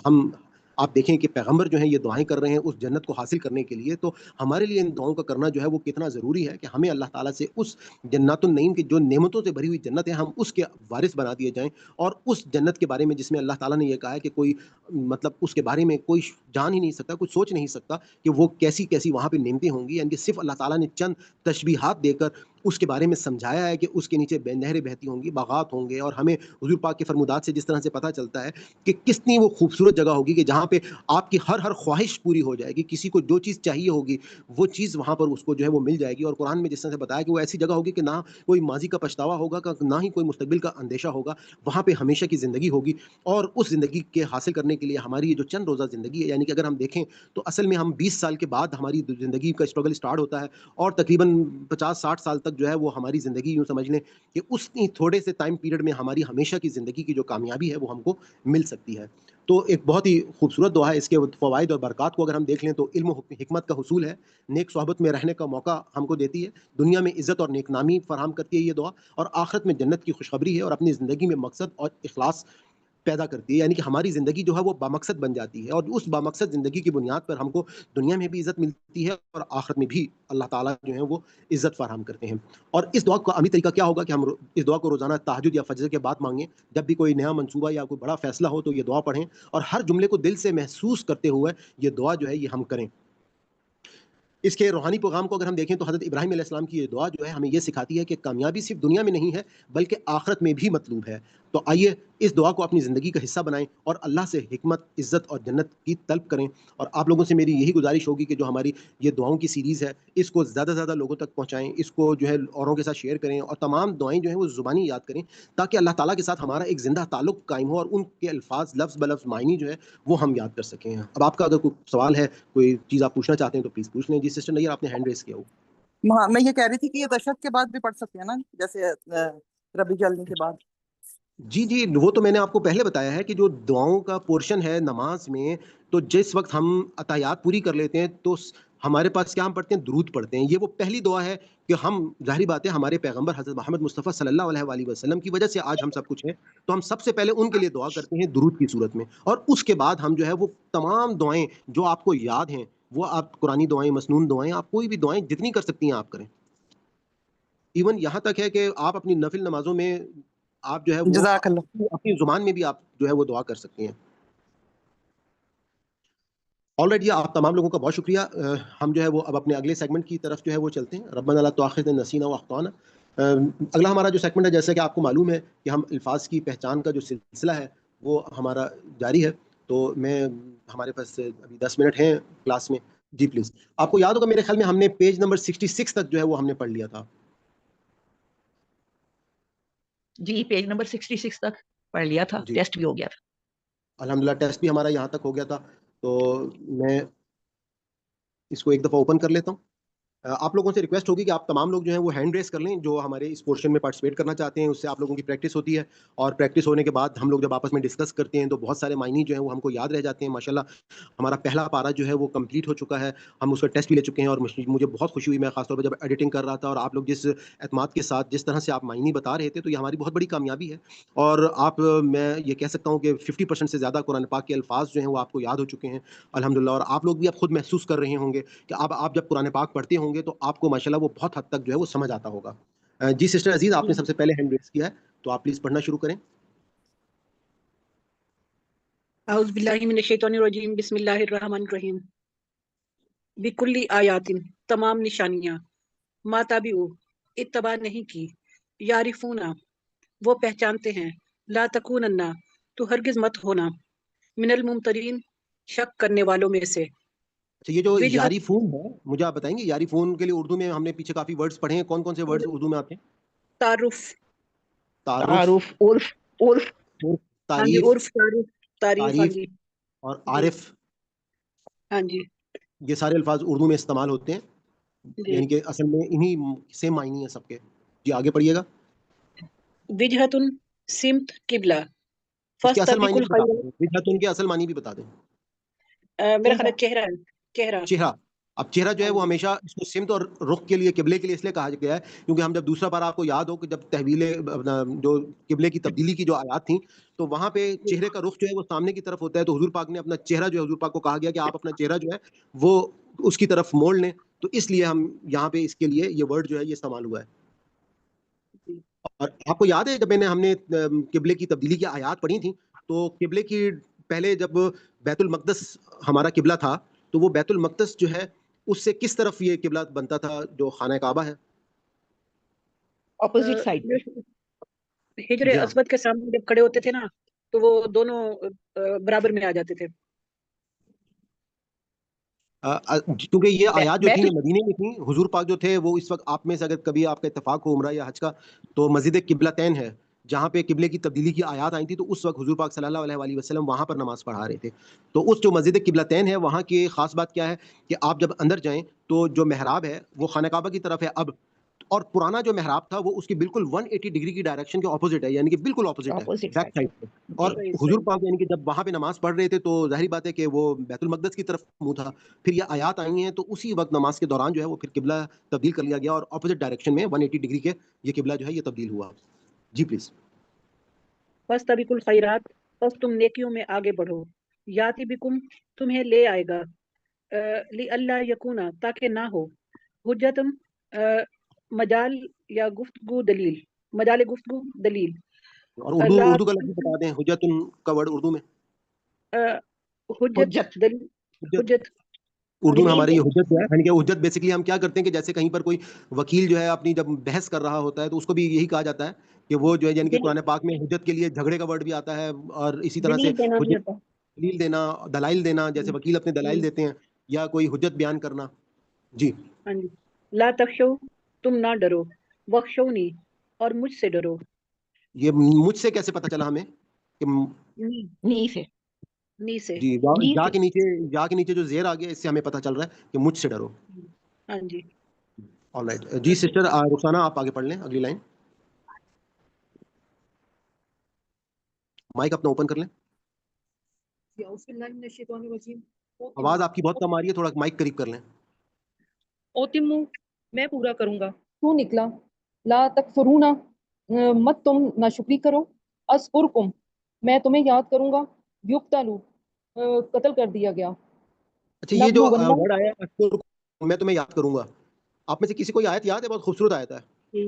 Speaker 1: آپ دیکھیں کہ پیغمبر جو ہیں یہ دعائیں کر رہے ہیں اس جنت کو حاصل کرنے کے لیے، تو ہمارے لیے ان دعاؤں کا کرنا جو ہے وہ کتنا ضروری ہے کہ ہمیں اللہ تعالیٰ سے اس جنات النعیم کی جو نعمتوں سے بھری ہوئی جنت ہے ہم اس کے وارث بنا دیے جائیں، اور اس جنت کے بارے میں جس میں اللہ تعالیٰ نے یہ کہا ہے کہ کوئی مطلب اس کے بارے میں کوئی جان ہی نہیں سکتا، کوئی سوچ نہیں سکتا کہ وہ کیسی کیسی وہاں پہ نعمتیں ہوں گی، یعنی کہ صرف اللہ تعالیٰ نے چند تشبیہات دے کر اس کے بارے میں سمجھایا ہے کہ اس کے نیچے نہریں بہتی ہوں گی، باغات ہوں گے، اور ہمیں حضور پاک کے فرمودات سے جس طرح سے پتہ چلتا ہے کہ کتنی وہ خوبصورت جگہ ہوگی کہ جہاں پہ آپ کی ہر خواہش پوری ہو جائے گی، کسی کو جو چیز چاہیے ہوگی وہ چیز وہاں پر اس کو جو ہے وہ مل جائے گی۔ اور قرآن میں جس طرح سے بتایا کہ وہ ایسی جگہ ہوگی کہ نہ کوئی ماضی کا پچھتاوا ہوگا، نہ ہی کوئی مستقبل کا اندیشہ ہوگا، وہاں پہ ہمیشہ کی زندگی ہوگی۔ اور اس زندگی کے حاصل کرنے کے لیے ہماری یہ جو چند روزہ زندگی ہے، یعنی کہ اگر ہم دیکھیں تو اصل میں ہم 20 سال کے بعد ہماری زندگی کا اسٹرگل سٹارٹ ہوتا ہے، اور تقریباً 50-60 سال تک جو ہے وہ ہماری زندگی، یوں سمجھ لیں کہ اس تھوڑے سے ٹائم پیریڈ میں ہماری ہمیشہ کی زندگی کی جو کامیابی ہے وہ ہم کو مل سکتی ہے۔ تو ایک بہت ہی خوبصورت دعا ہے، اس کے فوائد اور برکات کو اگر ہم دیکھ لیں تو علم و حکمت کا حصول ہے، نیک صحبت میں رہنے کا موقع ہم کو دیتی ہے، دنیا میں عزت اور نیک نامی فراہم کرتی ہے یہ دعا، اور آخرت میں جنت کی خوشخبری ہے، اور اپنی زندگی میں مقصد اور اخلاص پیدا کرتی ہے، یعنی کہ ہماری زندگی جو ہے وہ بامقصد بن جاتی ہے، اور اس بامقصد زندگی کی بنیاد پر ہم کو دنیا میں بھی عزت ملتی ہے اور آخرت میں بھی اللہ تعالیٰ جو ہے وہ عزت فراہم کرتے ہیں۔ اور اس دعا کا عملی طریقہ کیا ہوگا کہ ہم اس دعا کو روزانہ تہجد یا فجر کے بعد مانگیں، جب بھی کوئی نیا منصوبہ یا کوئی بڑا فیصلہ ہو تو یہ دعا پڑھیں، اور ہر جملے کو دل سے محسوس کرتے ہوئے یہ دعا جو ہے یہ ہم کریں۔ اس کے روحانی پیغام کو اگر ہم دیکھیں تو حضرت ابراہیم علیہ السلام کی یہ دعا جو ہے ہمیں یہ سکھاتی ہے کہ کامیابی صرف دنیا میں نہیں ہے بلکہ آخرت میں بھی مطلوب ہے. تو آئیے اس دعا کو اپنی زندگی کا حصہ بنائیں اور اللہ سے حکمت، عزت اور جنت کی طلب کریں. اور آپ لوگوں سے میری یہی گزارش ہوگی کہ جو ہماری یہ دعاؤں کی سیریز ہے اس کو زیادہ سے زیادہ لوگوں تک پہنچائیں، اس کو جو ہے اوروں کے ساتھ شیئر کریں، اور تمام دعائیں جو ہیں وہ زبانی یاد کریں تاکہ اللہ تعالیٰ کے ساتھ ہمارا ایک زندہ تعلق قائم ہو اور ان کے الفاظ لفظ بلفظ معنی جو ہے وہ ہم یاد کر سکیں. اب آپ کا اگر کوئی سوال ہے، کوئی چیز آپ پوچھنا چاہتے ہیں تو پلیز پوچھ لیں. جی سسٹر نیئر، آپ نے ہینڈ ریز کیا ہو.
Speaker 4: میں یہ کہہ رہی تھی کہ یہ تشہد کے بعد بھی پڑھ سکتے ہیں نا، جیسے ربی جلدی کے بعد.
Speaker 1: جی وہ تو میں نے آپ کو پہلے بتایا ہے کہ جو دعاؤں کا پورشن ہے نماز میں، تو جس وقت ہم عطایات پوری کر لیتے ہیں تو ہمارے پاس کیا ہم پڑھتے ہیں؟ درود پڑھتے ہیں. یہ وہ پہلی دعا ہے کہ ہم، ظاہری بات ہے ہمارے پیغمبر حضرت محمد مصطفیٰ صلی اللہ علیہ وآلہ وسلم کی وجہ سے آج ہم سب کچھ ہیں، تو ہم سب سے پہلے ان کے لیے دعا کرتے ہیں درود کی صورت میں. اور اس کے بعد ہم جو ہے وہ تمام دعائیں جو آپ کو یاد ہیں، وہ آپ قرآنی دعائیں، مسنون دعائیں، آپ کوئی بھی دعائیں جتنی کر سکتی ہیں آپ کریں. ایون یہاں تک ہے کہ آپ اپنی نفل نمازوں میں آپ جو ہے وہ
Speaker 4: جزاک اللہ.
Speaker 1: اپنی زبان میں بھی آپ جو ہے وہ دعا کر سکتے ہیں. آلریڈی آپ تمام لوگوں کا بہت شکریہ. ہم جو ہے وہ اب اپنے اگلے سیگمنٹ کی طرف جو ہے وہ چلتے ہیں. ربنا لا تؤاخذنا ان نسینا واخطانا. اگلا ہمارا جو سیگمنٹ ہے، جیسے کہ آپ کو معلوم ہے کہ ہم الفاظ کی پہچان کا جو سلسلہ ہے وہ ہمارا جاری ہے. تو ہمارے پاس ابھی 10 منٹ ہیں کلاس میں. جی پلیز. آپ کو یاد ہوگا میرے خیال میں ہم نے پیج نمبر 66 تک جو ہے وہ ہم نے پڑھ لیا تھا.
Speaker 6: جی پیج نمبر 66 تک پڑھ لیا تھا،
Speaker 1: جی
Speaker 6: ٹیسٹ بھی ہو گیا تھا.
Speaker 1: الحمدللہ ٹیسٹ بھی ہمارا یہاں تک ہو گیا تھا. تو میں اس کو ایک دفعہ اوپن کر لیتا ہوں. آپ لوگوں سے ریکویسٹ ہوگی کہ آپ تمام لوگ جو ہیں وہ ہینڈ ریز کر لیں جو ہمارے اس پورشن میں پارٹیسپیٹ کرنا چاہتے ہیں. اس سے آپ لوگوں کی پریکٹس ہوتی ہے، اور پریکٹس ہونے کے بعد ہم لوگ جب آپس میں ڈسکس کرتے ہیں تو بہت سارے معنی جو ہیں وہ ہم کو یاد رہ جاتے ہیں. ماشاءاللہ ہمارا پہلا پارا جو ہے وہ کمپلیٹ ہو چکا ہے، ہم اس کا ٹیسٹ بھی لے چکے ہیں، اور مجھے بہت خوشی ہوئی. میں خاص طور پر جب ایڈیٹنگ کر رہا تھا اور آپ لوگ جس اعتماد کے ساتھ جس طرح سے آپ معنی بتا رہے تھے، تو یہ ہماری بہت بڑی کامیابی ہے. اور آپ، میں یہ کہہ سکتا ہوں کہ 50% سے زیادہ قرآن پاک کے الفاظ جو ہیں وہ آپ کو یاد ہو چکے ہیں الحمدللہ. اور آپ لوگ بھی اب خود محسوس کر رہے ہوں گے کہ اب آپ جب قرآن پاک پڑھتے ہوں گے تو آپ کو ماشاءاللہ وہ بہت حد تک جو ہے وہ سمجھ آتا ہوگا. جی سسٹر عزیز، آپ نے سب سے پہلے ہینڈ ریز کیا ہے تو آپ پلیز پڑھنا شروع کریں.
Speaker 3: اعوذ باللہ من الشیطان الرجیم، بسم اللہ الرحمن الرحیم. بکلی آیاتن، تمام نشانیاں، ما تابعو، اتباع نہیں کی، یعرفونا، وہ پہچانتے ہیں، لا تکوننا، تو ہرگز مت ہونا، من الممترین، شک کرنے والوں میں سے.
Speaker 1: اچھا، یہ جو
Speaker 3: وجہت،
Speaker 1: یاری فون ہے، مجھے آپ بتائیں گے یاری فون کے لیے اردو میں ہم نے پیچھے کافی ورڈز پڑھے ہیں، کون کون سے ورڈز اردو میں آتے ہیں؟
Speaker 3: تعارف،
Speaker 1: تعارف،
Speaker 6: تعارف، عرف،
Speaker 3: ہاں جی،
Speaker 1: تعریف،
Speaker 3: عرف، تعریف، ہاں
Speaker 1: تعریف
Speaker 3: جی
Speaker 1: اور
Speaker 3: جی،
Speaker 1: عارف،
Speaker 3: ہاں جی
Speaker 1: یہ سارے الفاظ اردو میں استعمال ہوتے ہیں.
Speaker 3: جی.
Speaker 1: یعنی کہ اصل میں انہی سیم معنی ہیں سب کے. جی آگے پڑھیے گا.
Speaker 3: وجہتن، سمت، قبلہ،
Speaker 1: اس کے اصل معنی
Speaker 3: فاستبقوا
Speaker 1: بھی بتا
Speaker 3: الخیرات،
Speaker 1: دیں، وجہتن کے اصل معنی بھی بتا دیں.
Speaker 3: میرا خیال ہے چہرہ ہے، چہرہ.
Speaker 1: چہرہ. اب چہرہ جو ہے
Speaker 3: ہاں
Speaker 1: وہ
Speaker 3: جی،
Speaker 1: ہمیشہ اس کو سمت اور رخ کے لیے، قبلے کے لیے اس لیے کہا گیا ہے کیونکہ ہم جب دوسرا بار، آپ کو یاد ہو کہ جب تحویل جو قبلے کی تبدیلی کی جو آیات تھیں تو وہاں پہ
Speaker 3: جی
Speaker 1: چہرے کا رخ جو ہے وہ سامنے کی طرف ہوتا ہے، تو حضور پاک نے اپنا چہرہ جو ہے، حضور پاک کو کہا گیا کہ آپ اپنا چہرہ جو ہے وہ اس کی طرف موڑ لیں. تو اس لیے ہم یہاں پہ اس کے لیے یہ ورڈ جو ہے یہ استعمال ہوا ہے.
Speaker 3: جی.
Speaker 1: اور آپ کو یاد ہے جب ہم نے قبلے کی تبدیلی کی آیات پڑھی تھیں تو قبلے کی پہلے جب بیت المقدس ہمارا قبلہ تھا تو وہ بیت المقدس جو ہے اس سے کس طرف یہ قبلہ بنتا تھا جو خانہ کعبہ ہے؟
Speaker 6: اپوزٹ سائڈ پہ.
Speaker 3: ہجر
Speaker 1: جی ہاں.
Speaker 3: اسود کے سامنے جب کھڑے ہوتے تھے نا تو وہ دونوں برابر میں آ جاتے تھے.
Speaker 1: کیونکہ یہ آیات جو
Speaker 6: بیت
Speaker 1: تھیں یہ مدینے میں تھیں. حضور پاک جو تھے وہ اس وقت، آپ میں سے اگر کبھی آپ کا اتفاق ہو عمرہ یا حج کا، تو مسجد قبلتین ہے جہاں پہ قبلے کی تبدیلی کی آیات آئی تھی، تو اس وقت حضور پاک صلی اللہ علیہ وآلہ وسلم وہاں پر نماز پڑھا رہے تھے. تو اس جو مسجد قبلتین ہے وہاں کی خاص بات کیا ہے کہ آپ جب اندر جائیں تو جو محراب ہے وہ خانہ کعبہ کی طرف ہے اب، اور پرانا جو محراب تھا وہ اس کی بالکل 180 ڈگری کی ڈائریکشن کے اپوزٹ ہے، یعنی کہ بالکل اپوزٹ ہے،
Speaker 6: اپوزٹ
Speaker 1: بیک
Speaker 6: سائڈ
Speaker 1: سائڈ پہ. اور
Speaker 6: جی.
Speaker 1: حضور پاک یعنی کہ جب وہاں پہ نماز پڑھ رہے تھے تو ظاہری بات ہے کہ وہ بیت المقدس کی طرف منہ تھا. پھر یہ آیات آئی ہیں تو اسی وقت نماز کے دوران جو ہے وہ پھر قبلہ تبدیل کر لیا گیا اور اپوزٹ ڈائریکشن میں 180 ڈگری کے یہ قبلہ جو ہے یہ تبدیل ہوا. جی پلیز.
Speaker 3: فاستبقوا الخیرات، بس تم نیکیوں میں آگے بڑھو، یاتی بکم، تمہیں لے آئے گا، اللہ یکونا، تاکہ نہ ہو، حجتم، مجال یا گفتگو دلیل، مجال گفتگو دلیل،
Speaker 1: اور اردو
Speaker 3: لا
Speaker 1: کا لفظ بتا دیں، حجت کا ورڈ اردو میں
Speaker 3: حجت
Speaker 6: حجت.
Speaker 3: دلیل،
Speaker 1: حجت.
Speaker 3: حجت
Speaker 1: اردو میں
Speaker 2: دلیل
Speaker 1: ہماری یہ
Speaker 2: دینا
Speaker 1: حجت جو ہے، یعنی کہ حجت بیسکلی ہم کیا کرتے ہیں کہ جیسے کہیں پر کوئی وکیل جو ہے اپنی جب بحث کر رہا ہوتا ہے تو اس کو بھی یہی کہا جاتا ہے کہ وہ جو ہے یعنی کہ
Speaker 2: دلیل
Speaker 1: قرآن پاک میں حجت کے لیے جھگڑے کا ورڈ بھی آتا ہے، اور اسی طرح سے
Speaker 2: دلیل دینا بھی
Speaker 1: حجت
Speaker 2: ہوتا ہے.
Speaker 1: دلیل دینا، دلائل دینا، جیسے وکیل اپنے دلائل دیتے ہیں، یا کوئی حجت بیان کرنا. جی
Speaker 3: ہاں جی. لا تخشو، تم نہ ڈرو، وخشونی، اور مجھ سے ڈرو.
Speaker 1: یہ مجھ سے کیسے پتہ چلا ہمیں کہ
Speaker 6: نی سے
Speaker 3: نی سے.
Speaker 1: جی
Speaker 6: نی
Speaker 1: جا
Speaker 6: سے
Speaker 1: کے نیچے جو زیر آ گیا اس سے ہمیں پتہ چل رہا ہے کہ مجھ سے ڈرو.
Speaker 3: ہاں جی.
Speaker 1: آلرائٹ جی سسٹر رخسانہ آپ آگے پڑھ لیں اگلی لائن. مائک اپنا اوپن کر لیں.
Speaker 5: اعوذ باللہ من الشیطان الرجیم.
Speaker 1: آواز آپ کی بہت کم آ رہی ہے، تھوڑا مائک قریب کر لیں.
Speaker 5: اوتمو، میں پورا کروں گا. تو نکلا. لا تکفرونا، مت تم ناشکری کرو. اذکرکم، میں تمہیں یاد کروں گا. یقتلوا، قتل کر دیا گیا.
Speaker 1: اچھا یہ جو
Speaker 5: نبلونہ،
Speaker 1: ورڈ آیا ہے میں تمہیں یاد کروں گا، آپ میں سے کسی کو یہ آیت یاد ہے؟ بہت خوبصورت آیت ہے.
Speaker 2: جی.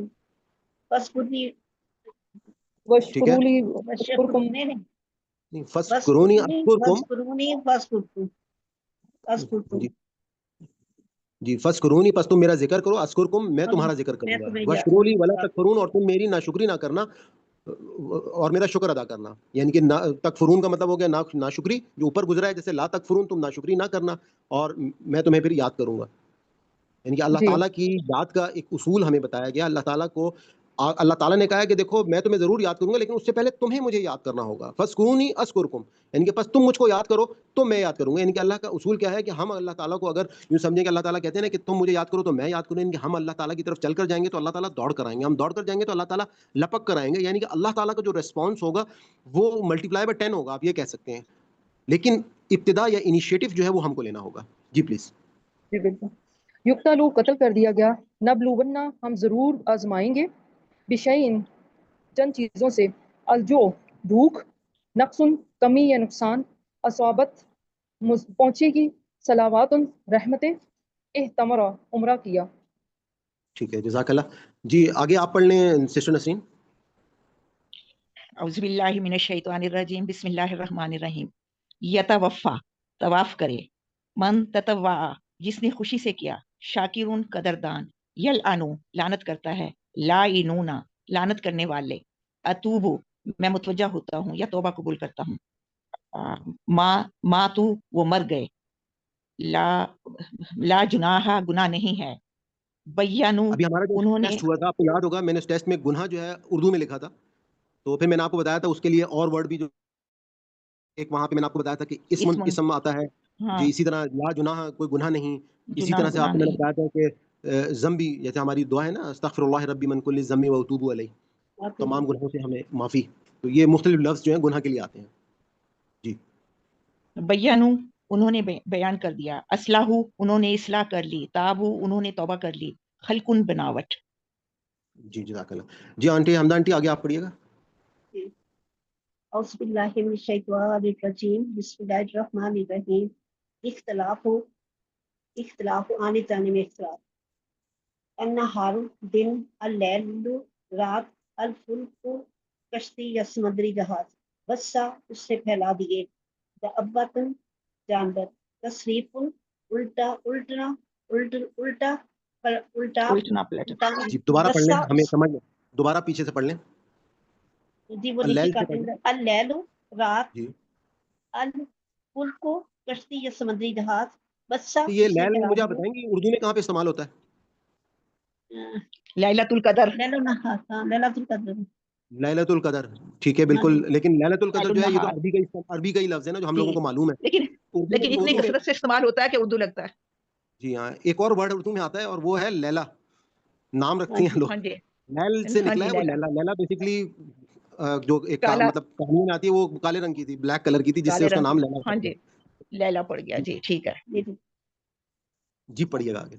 Speaker 2: بس خود ہی
Speaker 1: ٹھیک ہے،
Speaker 5: وشکرولی
Speaker 2: بس
Speaker 5: اذکرکم.
Speaker 1: نہیں فس
Speaker 2: بس
Speaker 1: قرونی
Speaker 2: قرونی
Speaker 1: اذکرکم.
Speaker 2: بس قرونی بس قرونی
Speaker 1: جی فس قرونی، پس تم میرا ذکر کرو، اذکرکم میں تمہارا ذکر
Speaker 2: میں
Speaker 1: کروں گا.
Speaker 2: تمہیں
Speaker 1: وشکرولی ولا
Speaker 2: یاد
Speaker 1: تکفرون، اور تم میری ناشکری نہ کرنا اور میرا شکر ادا کرنا. یعنی کہ تکفرون کا مطلب ہو گیا ناشکری، جو اوپر گزرا ہے جیسے لا تکفرون تم ناشکری نہ کرنا، اور میں تمہیں پھر یاد کروں گا. یعنی کہ اللہ
Speaker 5: جی
Speaker 1: تعالیٰ کی یاد کا ایک اصول ہمیں بتایا گیا. اللہ تعالیٰ کو اللہ تعالیٰ نے کہا ہے کہ دیکھو میں تمہیں ضرور یاد کروں گا، لیکن اس سے پہلے تمہیں مجھے یاد کرنا ہوگا. فذکرونی اذکرکم، یعنی کہ بس تم مجھ کو یاد کرو تو میں یاد کروں گا. یعنی کہ اللہ کا اصول کیا ہے کہ ہم اللہ تعالیٰ کو اگر یوں سمجھیں کہ اللہ تعالیٰ کہتے ہیں نا کہ تم مجھے یاد کرو تو میں یاد کروں، یعنی کہ ہم اللہ تعالیٰ کی طرف چل کر جائیں گے تو اللہ تعالیٰ دوڑ کر آئیں گے، ہم دوڑ کر جائیں گے تو اللہ تعالیٰ لپک کر آئیں گے. یعنی کہ اللہ تعالیٰ کا جو ریسپانس ہوگا وہ ملٹیپلائی بائی 10 ہوگا، آپ یہ کہہ سکتے ہیں. لیکن ابتدا یا انیشیٹو جو ہے وہ ہم کو لینا ہوگا. جی پلیز.
Speaker 5: جی بالکل. یقتلوا، قتل کر دیا گیا. نبلونہ، ہم ضرور آزمائیں گے. بشیء، چند چیزوں سے. الجو، بھوک. نقص، کمی یا نقصان. اصابت، پہنچے گی. صلوات، رحمتیں. احتمرا، عمرہ کیا.
Speaker 1: ٹھیک ہے جزاک اللہ. جی آگے آپ پڑھ لیں سسٹر نسرین.
Speaker 6: اعوذ باللہ من الشیطان الرجیم بسم اللہ الرحمن الرحیم. یتوفا، طواف کرے. من تطوع، جس نے خوشی سے کیا. شاکرون، قدردان. یلعنو، لعنت کرتا ہے. لائنونا، لعنت کرنے والے. اتوبو، میں متوجہ ہوتا ہوں یا توبہ قبول کرتا ہوں. ماتو، وہ مر گئے. لا جناح، گناہ نہیں ہے. بیانو،
Speaker 1: ابھی ہمارا جو
Speaker 6: انہوں نے.
Speaker 1: ٹیسٹ ہوا تھا آپ کو یاد ہوگا، میں نے اس ٹیسٹ میں گناہ جو ہے اردو میں لکھا تھا، تو پھر میں نے آپ کو بتایا تھا اس کے لیے اور ورڈ بھی جو ایک وہاں پہ میں نے آپ کو بتایا تھا کہ اسم آتا ہے.
Speaker 6: ہاں،
Speaker 1: جی اسی طرح لا جناح، کوئی گناہ نہیں. اسی
Speaker 6: جناح
Speaker 1: طرح سے آپ
Speaker 6: گناہ
Speaker 1: کو میں نے
Speaker 6: نہیں.
Speaker 1: بتایا تھا کہ ذنبی، جیسے ہماری دعا ہے نا استغفر اللہ ربی من کل ذنب واتوب علیہ، تمام گناہوں سے ہمیں معافی. تو یہ مختلف لفظ جو ہیں گناہ کے لیے آتے ہیں. جی
Speaker 6: بیانو، انہوں نے بیان کر دیا. اصلاحو، انہوں نے اصلاح کر لی. تابو، انہوں نے توبہ کر لی. خلقن، بناوٹ.
Speaker 1: جی جزاک اللہ. جی آنٹی حمدہ آنٹی آگے آپ پڑھیے گا.
Speaker 2: اعوذ باللہ من الشیطان الرجیم بسم اللہ الرحمن الرحیم. اختلاف آنے جانے میں اختلاف. النہار، دن. اللیل، رات. الفلک، کشتی یا سمندری جہاز. وسع، اس سے پھیلا دیے. دابۃ، جانور. تصریف، الٹا الٹنا، الٹا
Speaker 6: الٹنا پلٹنا.
Speaker 1: جی دوبارہ پڑھ لیں،
Speaker 2: وسع،
Speaker 1: ہمیں سمجھ لیں، دوبارہ پیچھے سے پڑھ لیں.
Speaker 2: جی وہ نیچے
Speaker 1: اللیل سے
Speaker 2: کاٹیں
Speaker 1: پڑھ
Speaker 2: گے.
Speaker 1: لیں.
Speaker 2: اللیل، رات.
Speaker 1: جی
Speaker 2: الفلک، کشتی یا سمندری جہاز. وسع،
Speaker 1: تو یہ
Speaker 2: اس نے
Speaker 1: لیل
Speaker 2: پھیلا
Speaker 1: مجھے آپ
Speaker 2: دیے.
Speaker 1: بتائیں گے اردو میں کہاں پہ استعمال ہوتا ہے؟
Speaker 6: لیلۃ القدر.
Speaker 2: لیلۃ القدر.
Speaker 1: لیلۃ القدر، ٹھیک ہے
Speaker 2: ہاں
Speaker 1: بالکل.
Speaker 2: جی.
Speaker 1: لیکن لیلۃ القدر
Speaker 6: لیل
Speaker 1: جو ہے یہ تو
Speaker 6: النہار.
Speaker 1: عربی کا ہی لفظ ہے نا جو ہم
Speaker 6: جی
Speaker 1: لوگوں کو معلوم ہے.
Speaker 6: لیکن اتنی
Speaker 1: اردو میں
Speaker 6: کثرت سے استعمال ہوتا ہے کہ اردو لگتا ہے.
Speaker 1: جی ہاں ایک اور ورڈ اردو میں آتا ہے اور وہ ہے لیلا. نام
Speaker 2: ہاں
Speaker 1: رکھتی
Speaker 2: جی.
Speaker 1: ہیں لوگ.
Speaker 6: ہاں جی.
Speaker 1: لیل سے
Speaker 6: ہاں
Speaker 1: نکلا
Speaker 6: جی،
Speaker 1: ہے وہ
Speaker 6: لیلا.
Speaker 1: لیلا. لیلا بیسیکلی جو ایک
Speaker 6: کالا،
Speaker 1: مطلب کہانی میں آتی ہے وہ کالے رنگ کی تھی، بلیک کلر کی تھی، جس سے
Speaker 6: کالے
Speaker 1: اس کا
Speaker 6: رنگ کی.
Speaker 1: نام لیلا
Speaker 6: ہاں
Speaker 1: پڑ گیا.
Speaker 6: جی، لیلا پڑ گیا. جی ٹھیک ہے.
Speaker 1: جی پڑھیے گا آگے.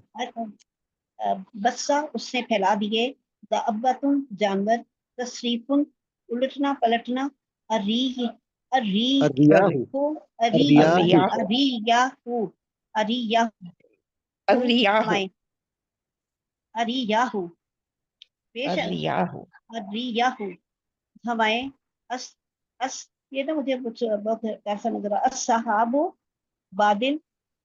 Speaker 2: بسا، اس نے پھیلا دیے. دابۃ، جانور. تصریف، الٹنا پلٹنا. اریح،
Speaker 1: الریاح، الریاح.
Speaker 6: الریاح.
Speaker 2: اریاح، پیش
Speaker 6: الریاح.
Speaker 2: الریاح، ہوائیں. اس یہ تو مجھے کچھ بہت ایسا نظر السحاب، بادل.